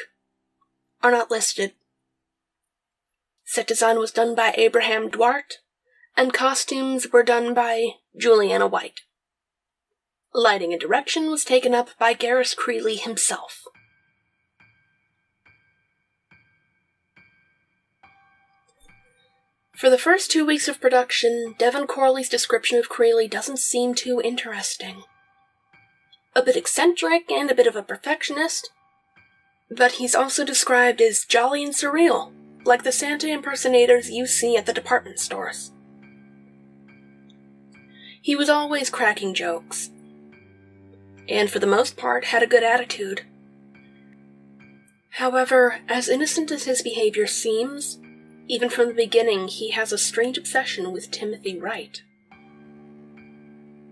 are not listed. Set design was done by Abraham Duarte, and costumes were done by Juliana White. Lighting and direction was taken up by Garris Creeley himself. For the first 2 weeks of production, Devon Corley's description of Creeley doesn't seem too interesting. A bit eccentric and a bit of a perfectionist, but he's also described as jolly and surreal, like the Santa impersonators you see at the department stores. He was always cracking jokes, and for the most part had a good attitude. However, as innocent as his behavior seems, even from the beginning he has a strange obsession with Timothy Wright.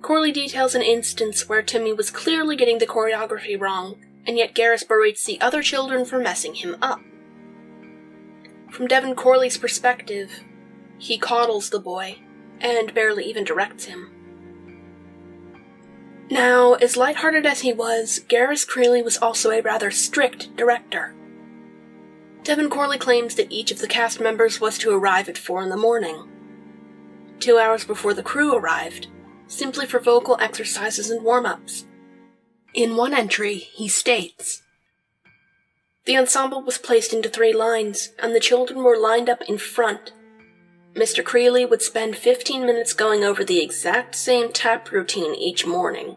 Corley details an instance where Timmy was clearly getting the choreography wrong, and yet Garrus berates the other children for messing him up. From Devin Corley's perspective, he coddles the boy, and barely even directs him. Now, as lighthearted as he was, Garrus Creeley was also a rather strict director. Devin Corley claims that each of the cast members was to arrive at 4 a.m, 2 hours before the crew arrived, simply for vocal exercises and warm-ups. In one entry, he states, "The ensemble was placed into 3 lines, and the children were lined up in front. Mr. Creeley would spend 15 minutes going over the exact same tap routine each morning.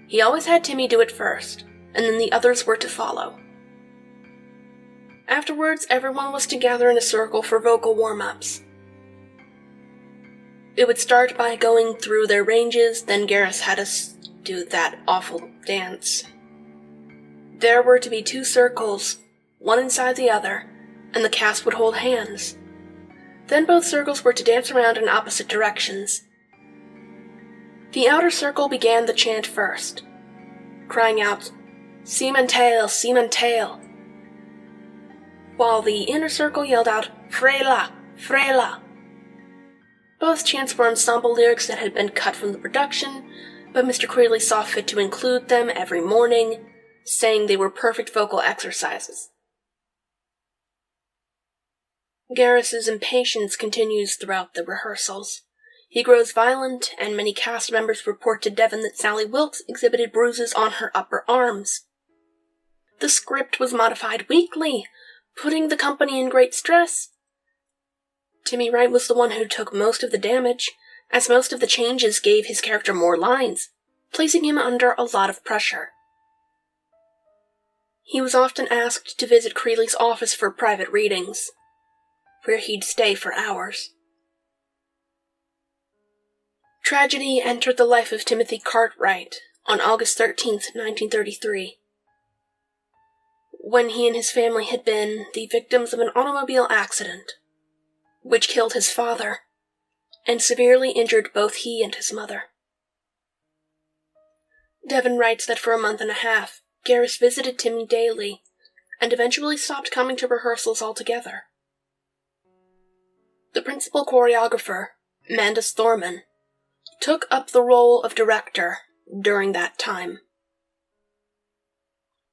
He always had Timmy do it first, and then the others were to follow. Afterwards, everyone was to gather in a circle for vocal warm-ups. It would start by going through their ranges, then Garrus had us do that awful dance. There were to be 2 circles, one inside the other, and the cast would hold hands. Then both circles were to dance around in opposite directions. The outer circle began the chant first, crying out, 'Seaman tail, seaman tail,' while the inner circle yelled out, 'Frela, Frela.' Both chants were ensemble lyrics that had been cut from the production, but Mr. Creeley saw fit to include them every morning, saying they were perfect vocal exercises. Garrus's impatience continues throughout the rehearsals. He grows violent, and many cast members report to Devin that Sally Wilkes exhibited bruises on her upper arms. The script was modified weekly, putting the company in great stress. Timmy Wright was the one who took most of the damage, as most of the changes gave his character more lines, placing him under a lot of pressure. He was often asked to visit Creeley's office for private readings, where he'd stay for hours. Tragedy entered the life of Timothy Cartwright on August 13th, 1933, when he and his family had been the victims of an automobile accident, which killed his father and severely injured both he and his mother. Devin writes that for a month and a half, Garrus visited Timmy daily and eventually stopped coming to rehearsals altogether. The principal choreographer, Mandus Thorman, took up the role of director during that time.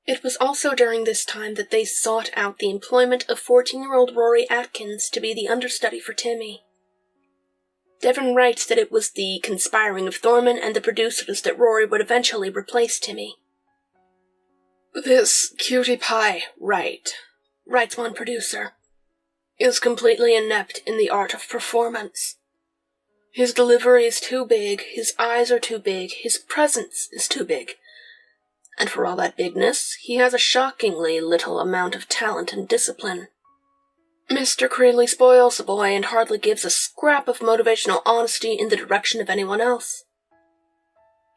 It was also during this time that they sought out the employment of 14-year-old Rory Atkins to be the understudy for Timmy. Devin writes that it was the conspiring of Thorman and the producers that Rory would eventually replace Timmy. "This cutie pie Wright," writes one producer, "is completely inept in the art of performance. His delivery is too big, his eyes are too big, his presence is too big. And for all that bigness, he has a shockingly little amount of talent and discipline. Mr. Creeley spoils the boy and hardly gives a scrap of motivational honesty in the direction of anyone else.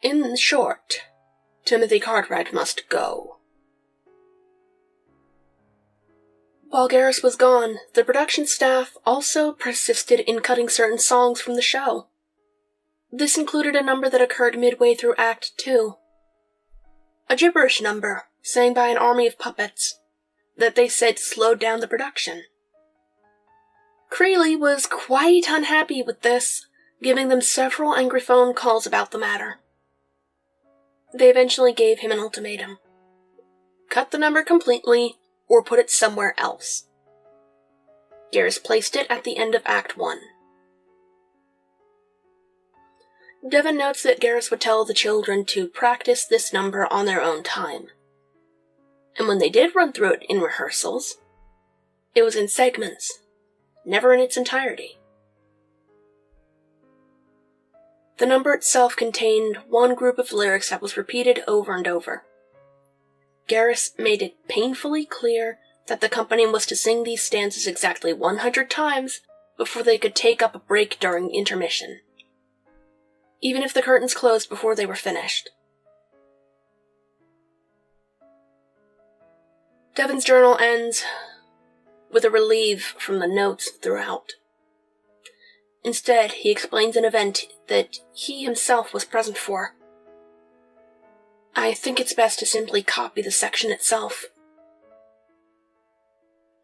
In short, Timothy Cartwright must go." While Garrus was gone, the production staff also persisted in cutting certain songs from the show. This included a number that occurred midway through Act 2. A gibberish number, sang by an army of puppets, that they said slowed down the production. Creeley was quite unhappy with this, giving them several angry phone calls about the matter. They eventually gave him an ultimatum. Cut the number completely, or put it somewhere else. Garrus placed it at the end of Act 1. Devin notes that Garrus would tell the children to practice this number on their own time. And when they did run through it in rehearsals, it was in segments, never in its entirety. The number itself contained one group of lyrics that was repeated over and over. Garrus made it painfully clear that the company was to sing these stanzas exactly 100 times before they could take up a break during intermission. even if the curtains closed before they were finished. Devin's journal ends with a relief from the notes throughout. Instead, he explains an event that he himself was present for. I think it's best to simply copy the section itself.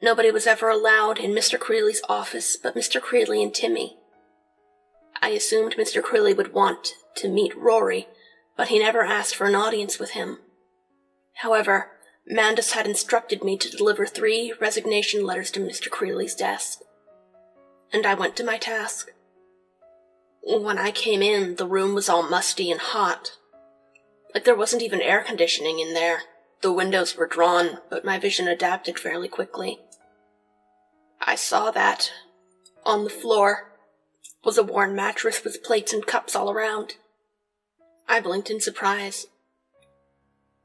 Nobody was ever allowed in Mr. Creeley's office but Mr. Creeley and Timmy. I assumed Mr. Creeley would want to meet Rory, but he never asked for an audience with him. However, Mandus had instructed me to deliver 3 resignation letters to Mr. Creeley's desk, and I went to my task. When I came in, the room was all musty and hot. Like there wasn't even air conditioning in there. The windows were drawn, but my vision adapted fairly quickly. I saw that, on the floor, was a worn mattress with plates and cups all around. I blinked in surprise.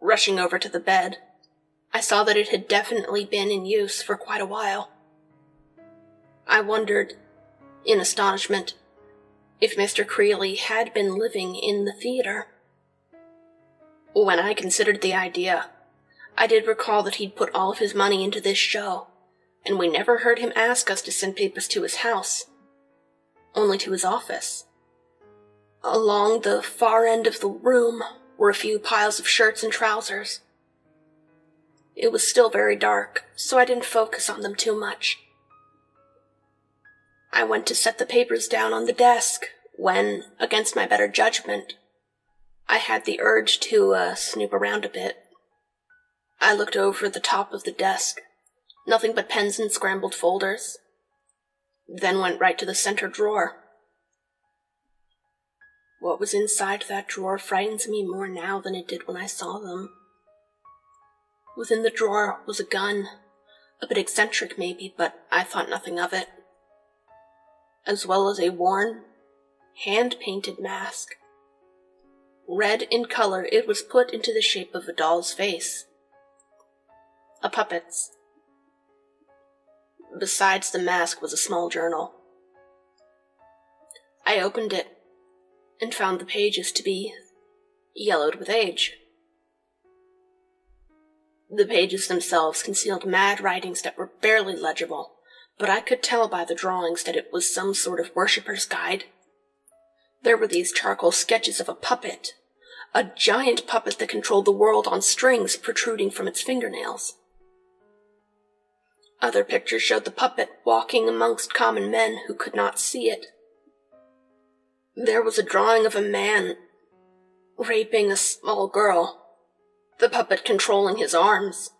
Rushing over to the bed, I saw that it had definitely been in use for quite a while. I wondered, in astonishment, if Mr. Creeley had been living in the theater. When I considered the idea, I did recall that he'd put all of his money into this show, and we never heard him ask us to send papers to his house, only to his office. Along the far end of the room were a few piles of shirts and trousers. It was still very dark, so I didn't focus on them too much. I went to set the papers down on the desk when, against my better judgment, I had the urge to snoop around a bit. I looked over the top of the desk, nothing but pens and scrambled folders, then went right to the center drawer. What was inside that drawer frightens me more now than it did when I saw them. Within the drawer was a gun, a bit eccentric maybe, but I thought nothing of it, as well as a worn, hand-painted mask. Red in color, it was put into the shape of a doll's face. A puppet's. Besides the mask was a small journal. I opened it and found the pages to be yellowed with age. The pages themselves concealed mad writings that were barely legible, but I could tell by the drawings that it was some sort of worshipper's guide. There were these charcoal sketches of a puppet, a giant puppet that controlled the world on strings protruding from its fingernails. Other pictures showed the puppet walking amongst common men who could not see it. There was a drawing of a man raping a small girl, the puppet controlling his arms.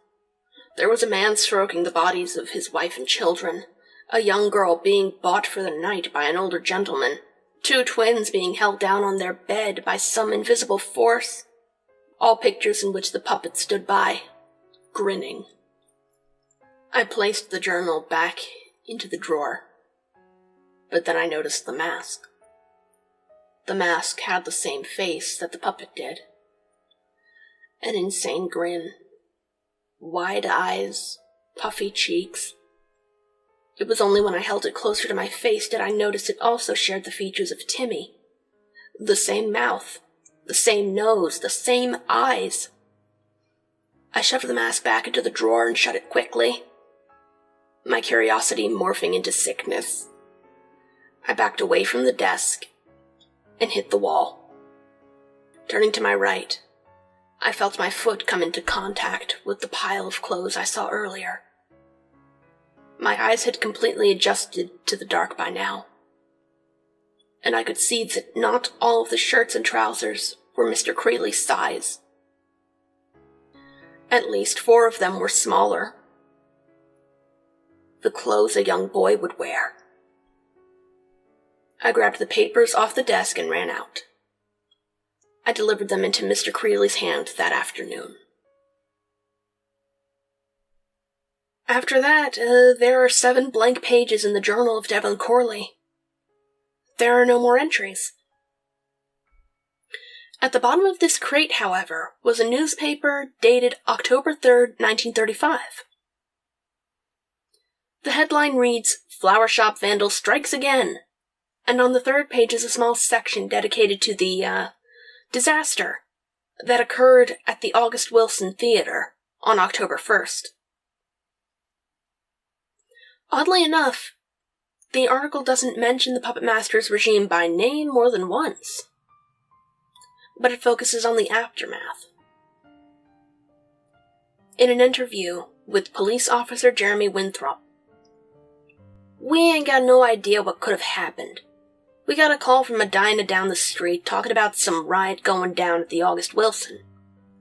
There was a man stroking the bodies of his wife and children, a young girl being bought for the night by an older gentleman, 2 twins being held down on their bed by some invisible force, all pictures in which the puppet stood by, grinning. I placed the journal back into the drawer, but then I noticed the mask. The mask had the same face that the puppet did. An insane grin, wide eyes, puffy cheeks. It was only when I held it closer to my face did I notice it also shared the features of Timmy. The same mouth, the same nose, the same eyes. I shoved the mask back into the drawer and shut it quickly, my curiosity morphing into sickness. I backed away from the desk and hit the wall. Turning to my right, I felt my foot come into contact with the pile of clothes I saw earlier. My eyes had completely adjusted to the dark by now, and I could see that not all of the shirts and trousers were Mr. Creeley's size. At least 4 of them were smaller. The clothes a young boy would wear. I grabbed the papers off the desk and ran out. I delivered them into Mr. Creeley's hand that afternoon. After that, there are 7 blank pages in the journal of Devon Corley. There are no more entries. At the bottom of this crate, however, was a newspaper dated October 3rd, 1935. The headline reads, "Flower Shop Vandal Strikes Again," and on the third page is a small section dedicated to the, disaster that occurred at the August Wilson Theater on October 1st. Oddly enough, the article doesn't mention the Puppetmaster's regime by name more than once, but it focuses on the aftermath. In an interview with police officer Jeremy Winthrop, "We ain't got no idea what could have happened. We got a call from Medina down the street talking about some riot going down at the August Wilson.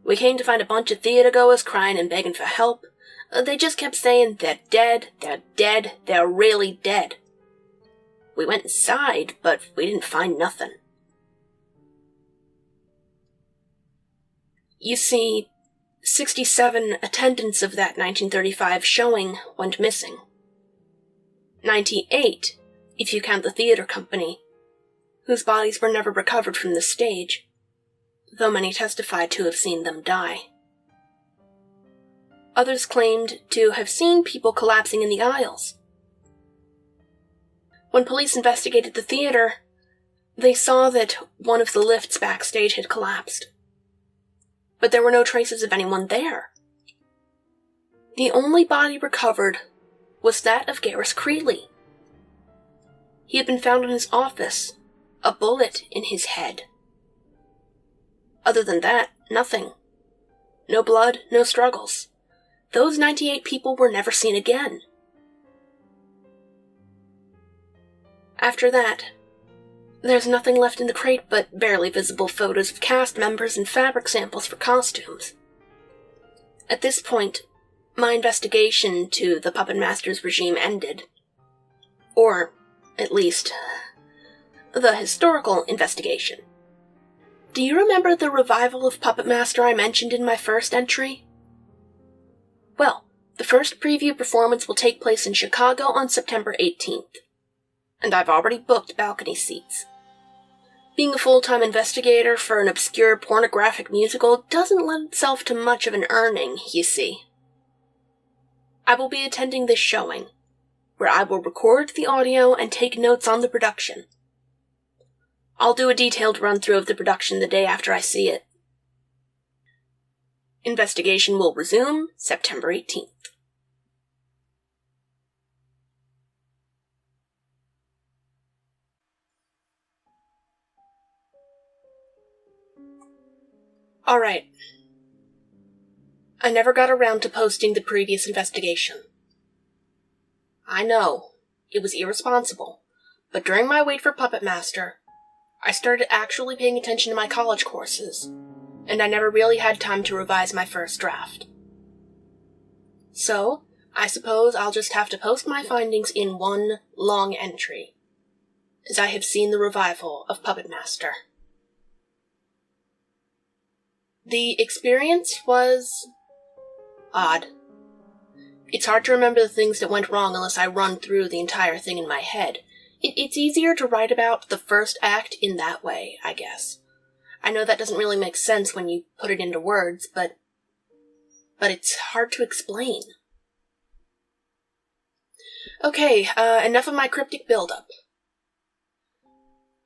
We came to find a bunch of theater goers crying and begging for help. They just kept saying, 'They're dead, they're dead, they're really dead.' We went inside, but we didn't find nothing." You see, 67 attendants of that 1935 showing went missing. 98, if you count the theater company, whose bodies were never recovered from the stage, though many testified to have seen them die. Others claimed to have seen people collapsing in the aisles. When police investigated the theater, they saw that one of the lifts backstage had collapsed. But there were no traces of anyone there. The only body recovered was that of Garris Creeley. He had been found in his office, a bullet in his head. Other than that, nothing. No blood, no struggles. Those 98 people were never seen again. After that, there's nothing left in the crate but barely visible photos of cast members and fabric samples for costumes. At this point, my investigation to the Puppetmaster's regime ended. Or, at least, the historical investigation. Do you remember the revival of Puppetmaster I mentioned in my first entry? Well, the first preview performance will take place in Chicago on September 18th, and I've already booked balcony seats. Being a full-time investigator for an obscure pornographic musical doesn't lend itself to much of an earning, you see. I will be attending this showing, where I will record the audio and take notes on the production. I'll do a detailed run-through of the production the day after I see it. Investigation will resume September 18th. Alright. I never got around to posting the previous investigation. I know, it was irresponsible, but during my wait for Puppetmaster, I started actually paying attention to my college courses, and I never really had time to revise my first draft. So, I suppose I'll just have to post my findings in one long entry, as I have seen the revival of Puppetmaster. The experience was odd. It's hard to remember the things that went wrong unless I run through the entire thing in my head. It's easier to write about the first act in that way, I guess. I know that doesn't really make sense when you put it into words, but it's hard to explain. Okay, enough of my cryptic build-up.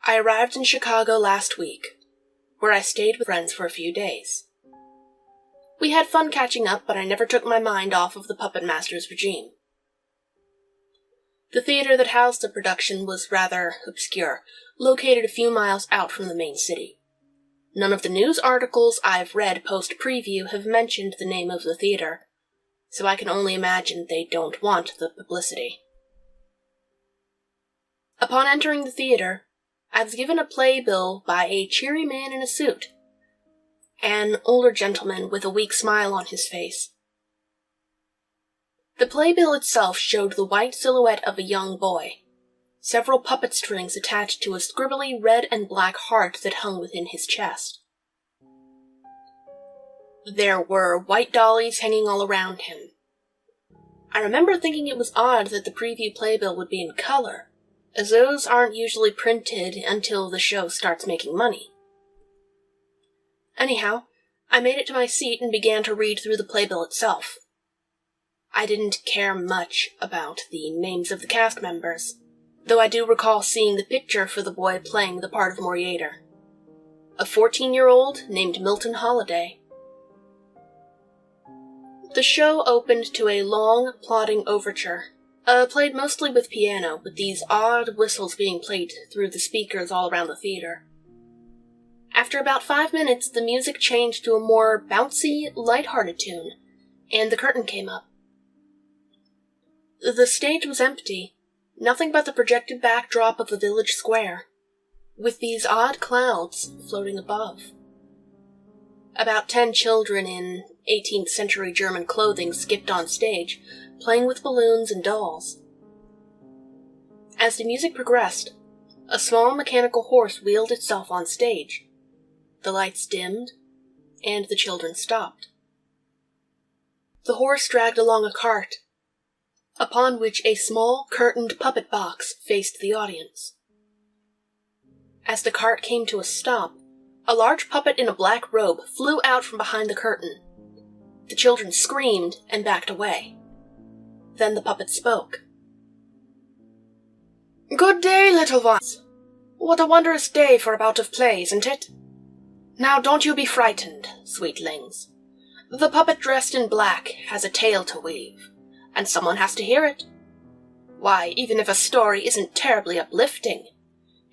I arrived in Chicago last week, where I stayed with friends for a few days. We had fun catching up, but I never took my mind off of the Puppetmaster's regime. The theater that housed the production was rather obscure, located a few miles out from the main city. None of the news articles I've read post-preview have mentioned the name of the theater, so I can only imagine they don't want the publicity. Upon entering the theater, I was given a playbill by a cheery man in a suit, an older gentleman with a weak smile on his face. The playbill itself showed the white silhouette of a young boy, several puppet strings attached to a scribbly red and black heart that hung within his chest. There were white dollies hanging all around him. I remember thinking it was odd that the preview playbill would be in color, as those aren't usually printed until the show starts making money. Anyhow, I made it to my seat and began to read through the playbill itself. I didn't care much about the names of the cast members, though I do recall seeing the picture for the boy playing the part of Moriator. A 14-year-old named Milton Holliday. The show opened to a long, plodding overture, played mostly with piano, with these odd whistles being played through the speakers all around the theater. After about 5 minutes, the music changed to a more bouncy, light-hearted tune, and the curtain came up. The stage was empty, nothing but the projected backdrop of the village square, with these odd clouds floating above. About 10 children in 18th century German clothing skipped on stage, playing with balloons and dolls. As the music progressed, a small mechanical horse wheeled itself on stage. The lights dimmed, and the children stopped. The horse dragged along a cart, upon which a small, curtained puppet box faced the audience. As the cart came to a stop, a large puppet in a black robe flew out from behind the curtain. The children screamed and backed away. Then the puppet spoke. "Good day, little ones. What a wondrous day for a bout of play, isn't it? Now don't you be frightened, sweetlings. The puppet dressed in black has a tale to weave, and someone has to hear it. Why, even if a story isn't terribly uplifting,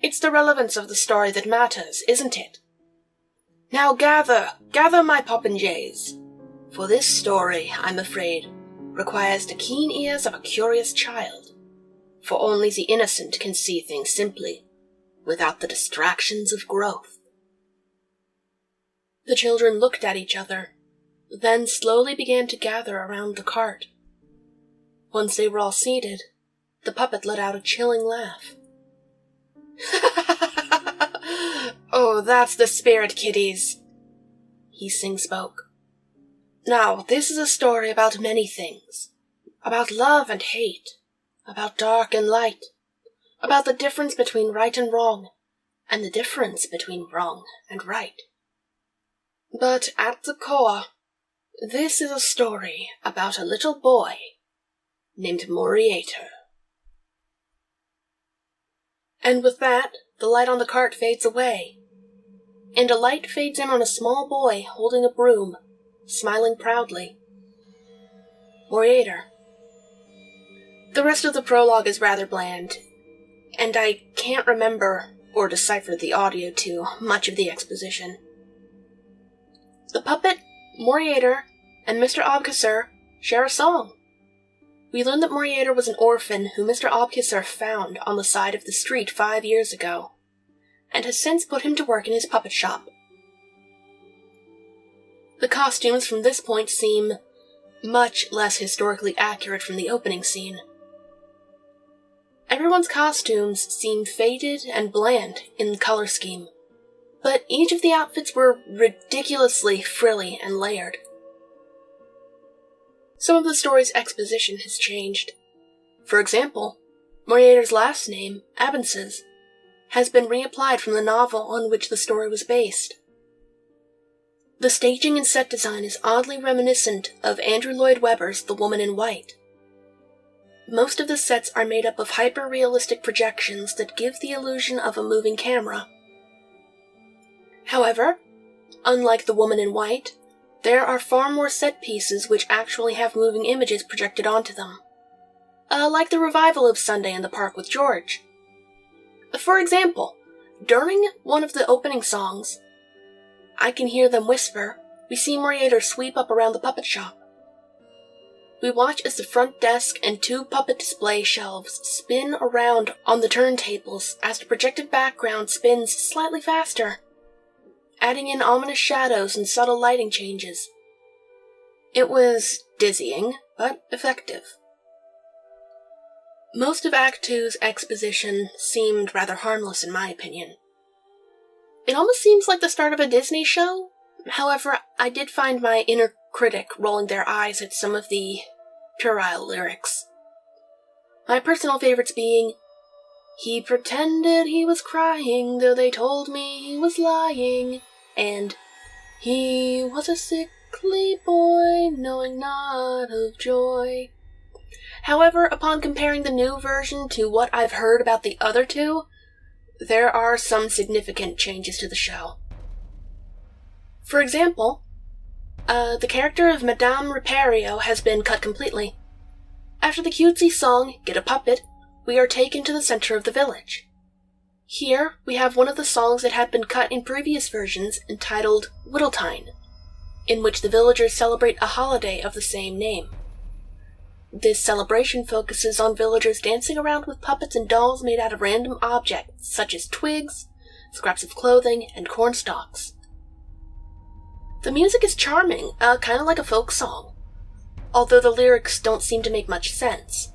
it's the relevance of the story that matters, isn't it? Now gather my popinjays, for this story, I'm afraid, requires the keen ears of a curious child, for only the innocent can see things simply, without the distractions of growth." The children looked at each other, then slowly began to gather around the cart. Once they were all seated, the puppet let out a chilling laugh. "Oh, that's the spirit, kiddies," he sing-spoke. "Now, this is a story about many things. About love and hate. About dark and light. About the difference between right and wrong, and the difference between wrong and right. But at the core, this is a story about a little boy named Moriator." And with that, the light on the cart fades away, and a light fades in on a small boy holding a broom, smiling proudly. Moriator. The rest of the prologue is rather bland, and I can't remember or decipher the audio to much of the exposition. The puppet, Moriator, and Mr. Obkisser share a song. We learn that Moriator was an orphan who Mr. Obkisser found on the side of the street 5 years ago, and has since put him to work in his puppet shop. The costumes from this point seem much less historically accurate from the opening scene. Everyone's costumes seem faded and bland in color scheme, but each of the outfits were ridiculously frilly and layered. Some of the story's exposition has changed. For example, Moriator's last name, Abences, has been reapplied from the novel on which the story was based. The staging and set design is oddly reminiscent of Andrew Lloyd Webber's The Woman in White. Most of the sets are made up of hyper-realistic projections that give the illusion of a moving camera. However, unlike The Woman in White, there are far more set pieces which actually have moving images projected onto them. Like the revival of Sunday in the Park with George. For example, during one of the opening songs, I Can Hear Them Whisper, we see Moriator sweep up around the puppet shop. We watch as the front desk and 2 puppet display shelves spin around on the turntables as the projected background spins slightly faster, adding in ominous shadows and subtle lighting changes. It was dizzying, but effective. Most of Act 2's exposition seemed rather harmless in my opinion. It almost seems like the start of a Disney show. However, I did find my inner critic rolling their eyes at some of the puerile lyrics. My personal favorites being, "He pretended he was crying, though they told me he was lying," and "He was a sickly boy, knowing not of joy." However, upon comparing the new version to what I've heard about the other two, there are some significant changes to the show. For example, the character of Madame Repario has been cut completely. After the cutesy song, Get a Puppet, we are taken to the center of the village. Here, we have one of the songs that had been cut in previous versions entitled Whittletine, in which the villagers celebrate a holiday of the same name. This celebration focuses on villagers dancing around with puppets and dolls made out of random objects, such as twigs, scraps of clothing, and corn stalks. The music is charming, kind of like a folk song, although the lyrics don't seem to make much sense.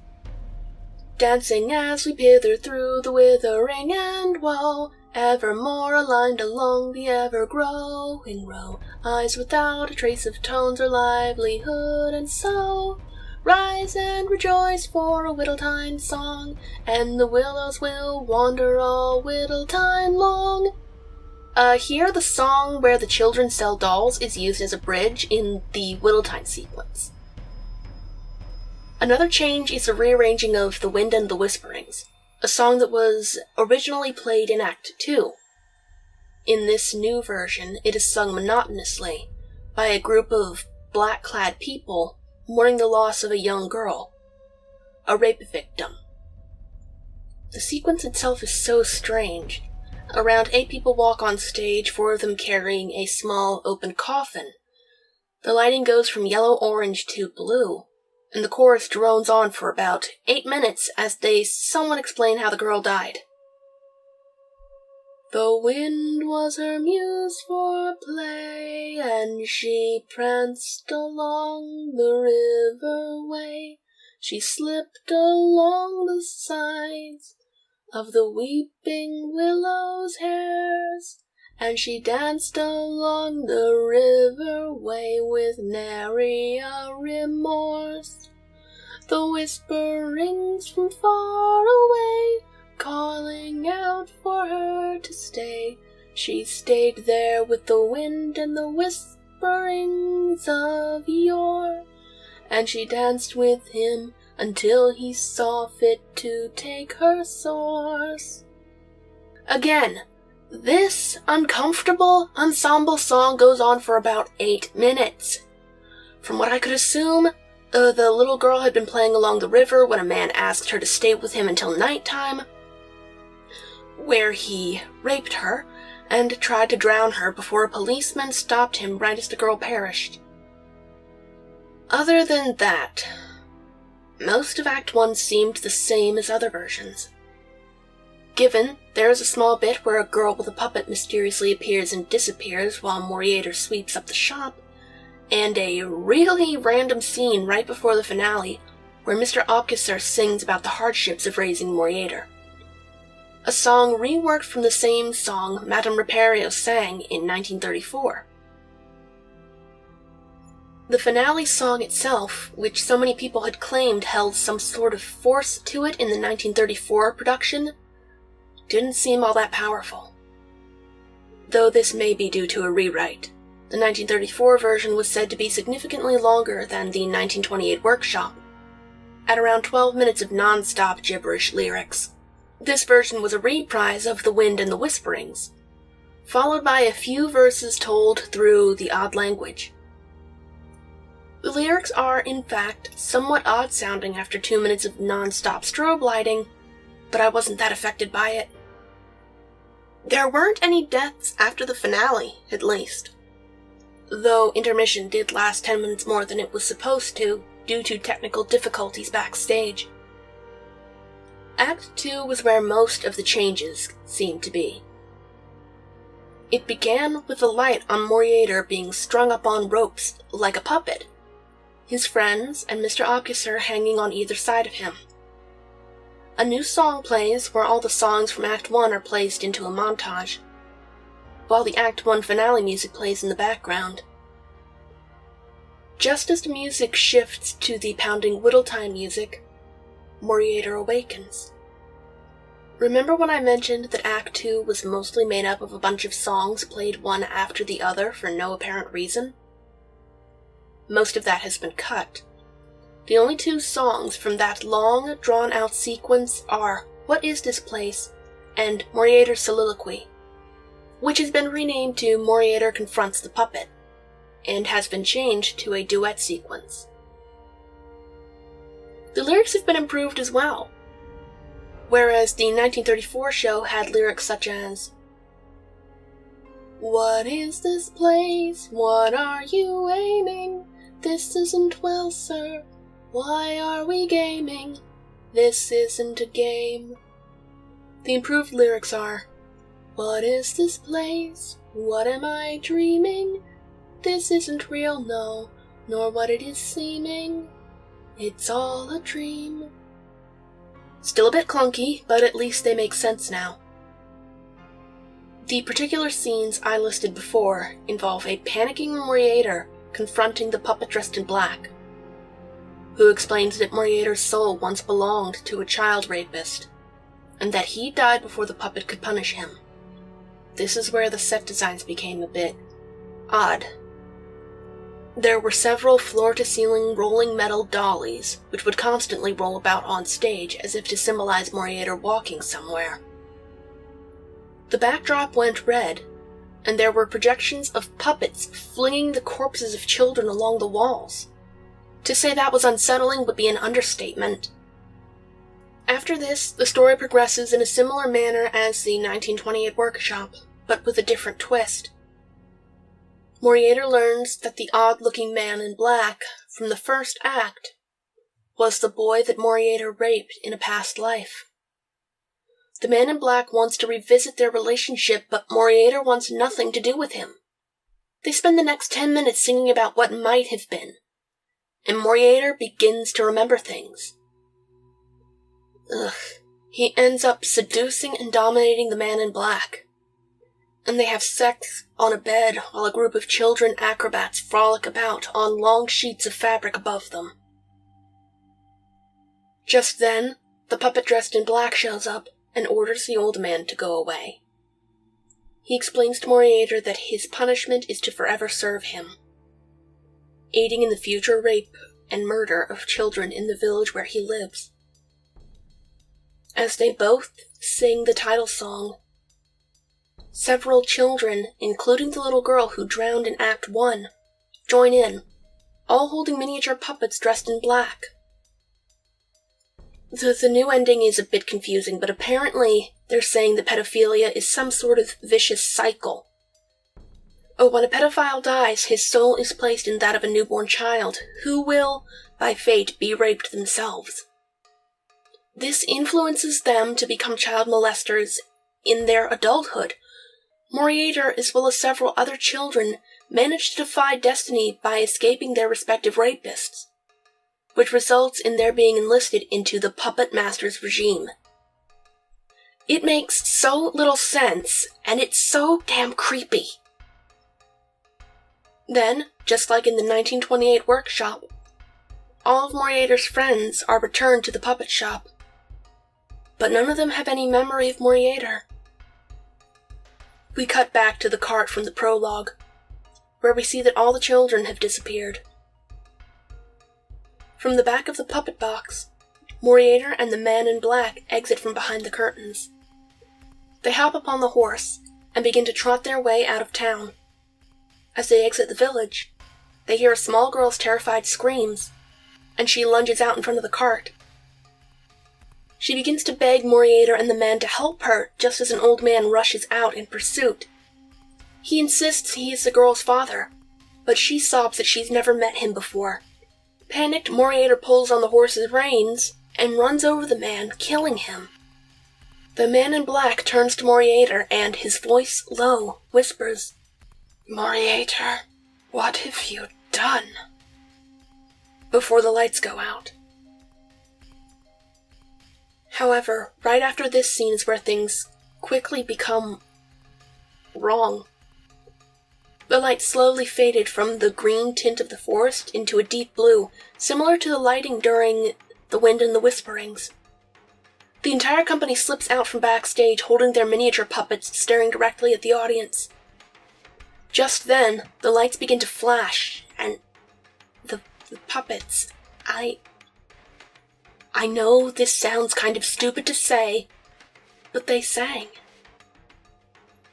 Dancing as we pither through the withering and woe, evermore aligned along the ever-growing row, eyes without a trace of tones or livelihood, and so rise and rejoice for a Whittletine song, and the willows will wander all Whittletine long. Here the song where the children sell dolls is used as a bridge in the Whittletine sequence. Another change is the rearranging of The Wind and the Whisperings, a song that was originally played in Act 2. In this new version, it is sung monotonously by a group of black-clad people mourning the loss of a young girl, a rape victim. The sequence itself is so strange. Around 8 people walk on stage, 4 of them carrying a small open coffin. The lighting goes from yellow-orange to blue, and the chorus drones on for about 8 minutes as they somewhat explain how the girl died. The wind was her muse for play, and she pranced along the river way. She slipped along the sides of the weeping willow's hairs, and she danced along the river way with nary a remorse. The whisperings from far away, calling out for her to stay. She stayed there with the wind and the whisperings of yore, and she danced with him until he saw fit to take her source. Again, this uncomfortable ensemble song goes on for about 8 minutes. From what I could assume, the little girl had been playing along the river when a man asked her to stay with him until nighttime, where he raped her and tried to drown her before a policeman stopped him right as the girl perished. Other than that, most of Act 1 seemed the same as other versions. Given, there is a small bit where a girl with a puppet mysteriously appears and disappears while Moriator sweeps up the shop, and a really random scene right before the finale where Mr. Obkisser sings about the hardships of raising Moriator. A song reworked from the same song Madame Repario sang in 1934. The finale song itself, which so many people had claimed held some sort of force to it in the 1934 production, didn't seem all that powerful. Though this may be due to a rewrite. The 1934 version was said to be significantly longer than the 1928 workshop, at around 12 minutes of non-stop gibberish lyrics. This version was a reprise of The Wind and the Whisperings, followed by a few verses told through the odd language. The lyrics are, in fact, somewhat odd-sounding after 2 minutes of non-stop strobe lighting, but I wasn't that affected by it. There weren't any deaths after the finale, at least, though intermission did last 10 minutes more than it was supposed to due to technical difficulties backstage. Act 2 was where most of the changes seemed to be. It began with the light on Moriator being strung up on ropes like a puppet, his friends and Mr. Obkisser hanging on either side of him. A new song plays where all the songs from Act 1 are placed into a montage, while the Act 1 finale music plays in the background. Just as the music shifts to the pounding Whittletine music, Moriator awakens. Remember when I mentioned that Act 2 was mostly made up of a bunch of songs played one after the other for no apparent reason? Most of that has been cut. The only two songs from that long, drawn-out sequence are What Is This Place? And Moriator's Soliloquy, which has been renamed to Moriator Confronts the Puppet, and has been changed to a duet sequence. The lyrics have been improved as well, whereas the 1934 show had lyrics such as, "What is this place? What are you aiming? This isn't well, sir. Why are we gaming? This isn't a game." The improved lyrics are, "What is this place? What am I dreaming? This isn't real, no, nor what it is seeming. It's all a dream." Still a bit clunky, but at least they make sense now. The particular scenes I listed before involve a panicking Moriator confronting the puppet dressed in black, who explains that Moriator's soul once belonged to a child rapist, and that he died before the puppet could punish him. This is where the set designs became a bit odd. There were several floor-to-ceiling rolling metal dollies, which would constantly roll about on stage as if to symbolize Moriator walking somewhere. The backdrop went red, and there were projections of puppets flinging the corpses of children along the walls. To say that was unsettling would be an understatement. After this, the story progresses in a similar manner as the 1928 workshop, but with a different twist. Moriator learns that the odd-looking man in black from the first act was the boy that Moriator raped in a past life. The man in black wants to revisit their relationship, but Moriator wants nothing to do with him. They spend the next 10 minutes singing about what might have been, and Moriator begins to remember things. He ends up seducing and dominating the man in black, and they have sex on a bed while a group of children acrobats frolic about on long sheets of fabric above them. Just then, the puppet dressed in black shows up and orders the old man to go away. He explains to Moriator that his punishment is to forever serve him, aiding in the future rape and murder of children in the village where he lives. As they both sing the title song, several children, including the little girl who drowned in Act 1, join in, all holding miniature puppets dressed in black. The new ending is a bit confusing, but apparently they're saying that pedophilia is some sort of vicious cycle. When a pedophile dies, his soul is placed in that of a newborn child, who will, by fate, be raped themselves. This influences them to become child molesters in their adulthood. Moriator, as well as several other children, manage to defy destiny by escaping their respective rapists, which results in their being enlisted into the Puppetmaster's regime. It makes so little sense, and it's so damn creepy. Then, just like in the 1928 workshop, all of Moriator's friends are returned to the puppet shop, but none of them have any memory of Moriator. We cut back to the cart from the prologue, where we see that all the children have disappeared. From the back of the puppet box, Moriator and the man in black exit from behind the curtains. They hop upon the horse and begin to trot their way out of town. As they exit the village, they hear a small girl's terrified screams, and she lunges out in front of the cart. She begins to beg Moriator and the man to help her just as an old man rushes out in pursuit. He insists he is the girl's father, but she sobs that she's never met him before. Panicked, Moriator pulls on the horse's reins and runs over the man, killing him. The man in black turns to Moriator and, his voice low, whispers, "Moriator, what have you done?" before the lights go out. However, right after this scene is where things quickly become wrong. The light slowly faded from the green tint of the forest into a deep blue, similar to the lighting during The Wind and the Whisperings. The entire company slips out from backstage holding their miniature puppets, staring directly at the audience. Just then, the lights begin to flash, and the puppets, I know this sounds kind of stupid to say, but they sang.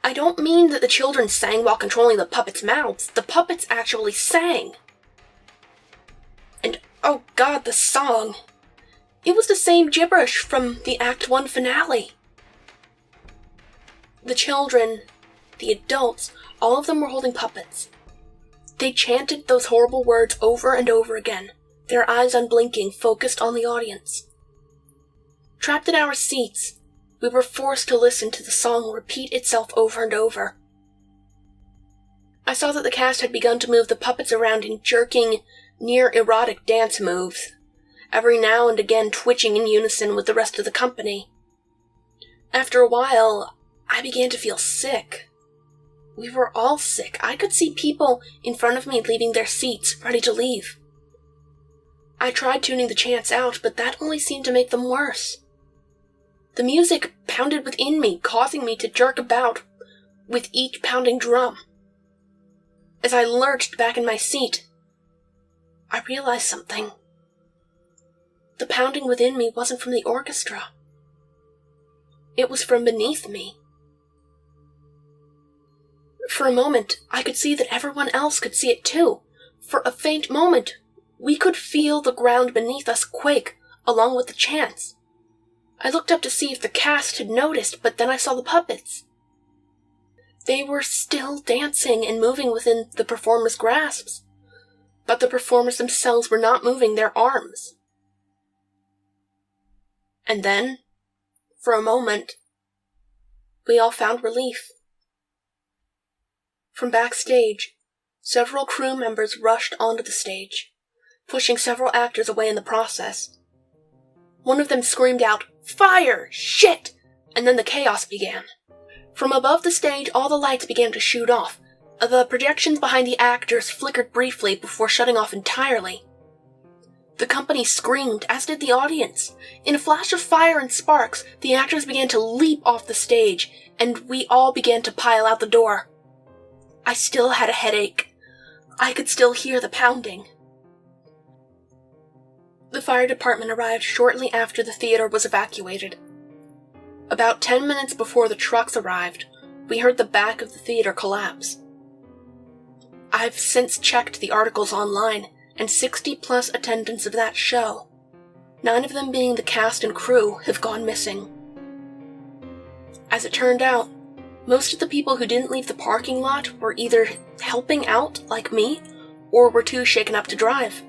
I don't mean that the children sang while controlling the puppets' mouths. The puppets actually sang. And, oh God, the song. It was the same gibberish from the Act 1 finale. The children, the adults, all of them were holding puppets. They chanted those horrible words over and over again, their eyes unblinking, focused on the audience. Trapped in our seats, we were forced to listen to the song repeat itself over and over. I saw that the cast had begun to move the puppets around in jerking, near-erotic dance moves, every now and again twitching in unison with the rest of the company. After a while, I began to feel sick. We were all sick. I could see people in front of me leaving their seats, ready to leave. I tried tuning the chants out, but that only seemed to make them worse. The music pounded within me, causing me to jerk about with each pounding drum. As I lurched back in my seat, I realized something. The pounding within me wasn't from the orchestra. It was from beneath me. For a moment, I could see that everyone else could see it too. For a faint moment, we could feel the ground beneath us quake, along with the chants. I looked up to see if the cast had noticed, but then I saw the puppets. They were still dancing and moving within the performers' grasps, but the performers themselves were not moving their arms. And then, for a moment, we all found relief. From backstage, several crew members rushed onto the stage, pushing several actors away in the process. One of them screamed out, "Fire! Shit!" And then the chaos began. From above the stage, all the lights began to shoot off. The projections behind the actors flickered briefly before shutting off entirely. The company screamed, as did the audience. In a flash of fire and sparks, the actors began to leap off the stage, and we all began to pile out the door. I still had a headache. I could still hear the pounding. The fire department arrived shortly after the theater was evacuated. About 10 minutes before the trucks arrived, we heard the back of the theater collapse. I've since checked the articles online, and 60+ attendants of that show, 9 of them being the cast and crew, have gone missing. As it turned out, most of the people who didn't leave the parking lot were either helping out, like me, or were too shaken up to drive.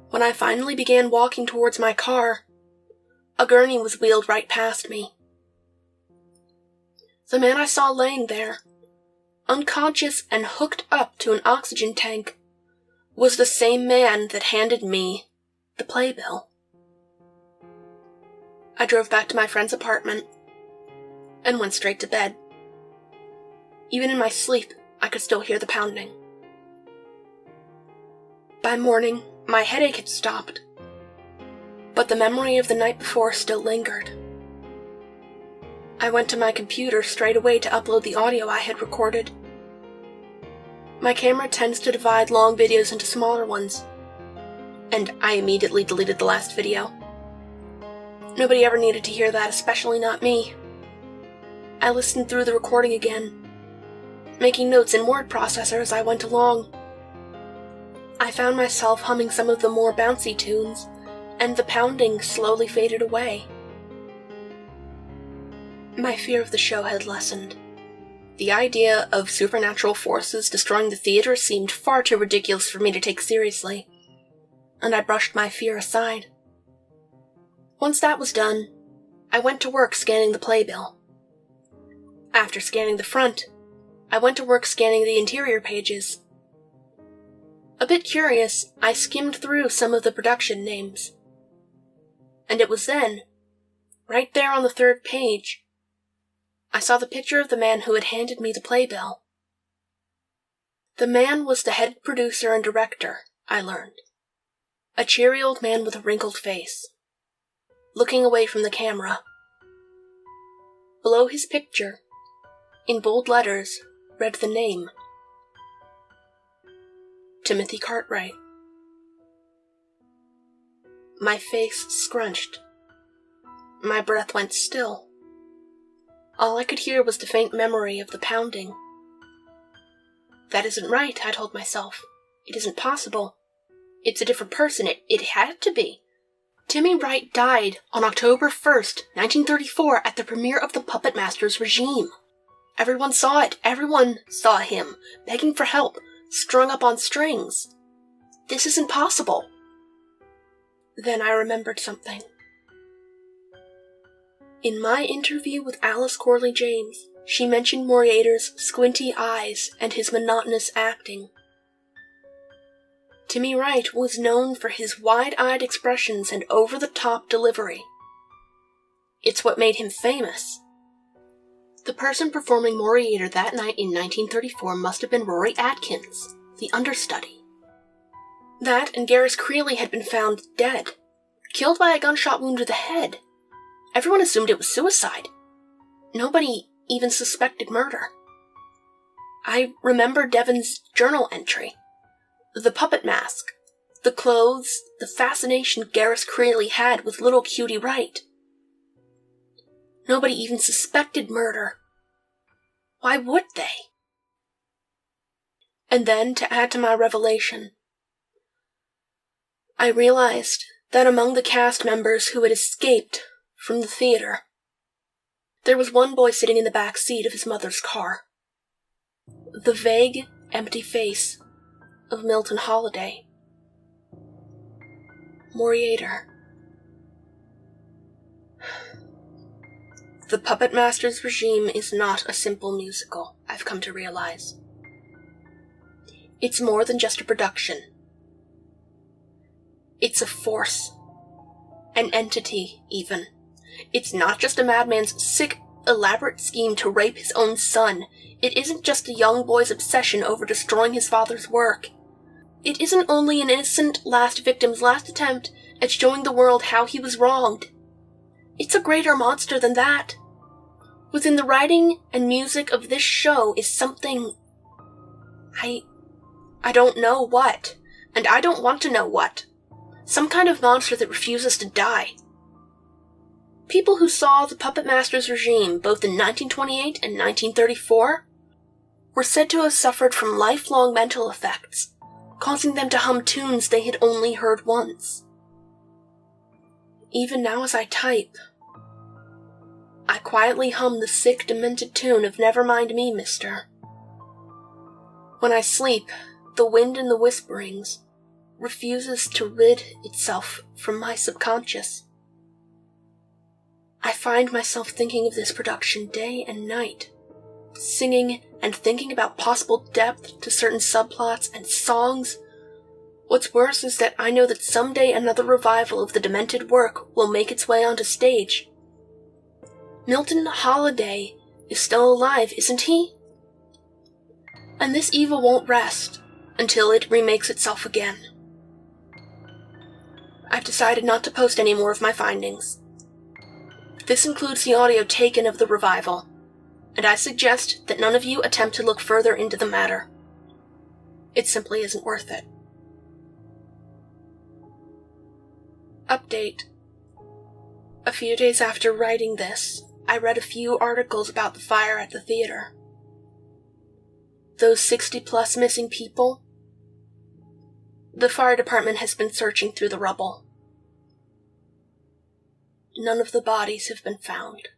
When I finally began walking towards my car, a gurney was wheeled right past me. The man I saw laying there, unconscious and hooked up to an oxygen tank, was the same man that handed me the playbill. I drove back to my friend's apartment and went straight to bed. Even in my sleep, I could still hear the pounding. By morning, my headache had stopped, but the memory of the night before still lingered. I went to my computer straight away to upload the audio I had recorded. My camera tends to divide long videos into smaller ones, and I immediately deleted the last video. Nobody ever needed to hear that, especially not me. I listened through the recording again, making notes in word processor as I went along. I found myself humming some of the more bouncy tunes, and the pounding slowly faded away. My fear of the show had lessened. The idea of supernatural forces destroying the theater seemed far too ridiculous for me to take seriously, and I brushed my fear aside. Once that was done, I went to work scanning the playbill. After scanning the front, I went to work scanning the interior pages. A bit curious, I skimmed through some of the production names. And it was then, right there on the 3rd page, I saw the picture of the man who had handed me the playbill. The man was the head producer and director, I learned. A cheery old man with a wrinkled face, looking away from the camera. Below his picture, in bold letters, read the name: Timothy Cartwright. My face scrunched. My breath went still. All I could hear was the faint memory of the pounding. That isn't right, I told myself. It isn't possible. It's a different person. It had to be. Timmy Wright died on October 1st, 1934 at the premiere of the Puppetmaster's Regime. Everyone saw it. Everyone saw him, begging for help, strung up on strings. This isn't possible. Then I remembered something. In my interview with Alice Corley James, she mentioned Moriader's squinty eyes and his monotonous acting. Timmy Wright was known for his wide-eyed expressions and over-the-top delivery. It's what made him famous. The person performing Moriader that night in 1934 must have been Rory Atkins, the understudy. That and Garrus Creeley had been found dead, killed by a gunshot wound to the head. Everyone assumed it was suicide. Nobody even suspected murder. I remember Devon's journal entry. The puppet mask, the clothes, the fascination Garrus Creeley had with little Cutie Wright. Nobody even suspected murder. Why would they? And then, to add to my revelation, I realized that among the cast members who had escaped from the theater, there was one boy sitting in the back seat of his mother's car. The vague, empty face of Milton Holiday. Moriader. The Puppetmaster's Regime is not a simple musical, I've come to realize. It's more than just a production. It's a force. An entity, even. It's not just a madman's sick, elaborate scheme to rape his own son. It isn't just a young boy's obsession over destroying his father's work. It isn't only an innocent last victim's last attempt at showing the world how he was wronged. It's a greater monster than that. Within the writing and music of this show is something... I don't know what, and I don't want to know what. Some kind of monster that refuses to die. People who saw the Puppetmaster's Regime both in 1928 and 1934 were said to have suffered from lifelong mental effects, causing them to hum tunes they had only heard once. Even now as I type, I quietly hum the sick, demented tune of Never Mind Me, Mister. When I sleep, the wind in the whisperings refuses to rid itself from my subconscious. I find myself thinking of this production day and night, singing and thinking about possible depth to certain subplots and songs. What's worse is that I know that someday another revival of the demented work will make its way onto stage. Milton Holiday is still alive, isn't he? And this evil won't rest until it remakes itself again. I've decided not to post any more of my findings. This includes the audio taken of the revival, and I suggest that none of you attempt to look further into the matter. It simply isn't worth it. Update. A few days after writing this, I read a few articles about the fire at the theater. Those 60+ missing people? The fire department has been searching through the rubble. None of the bodies have been found.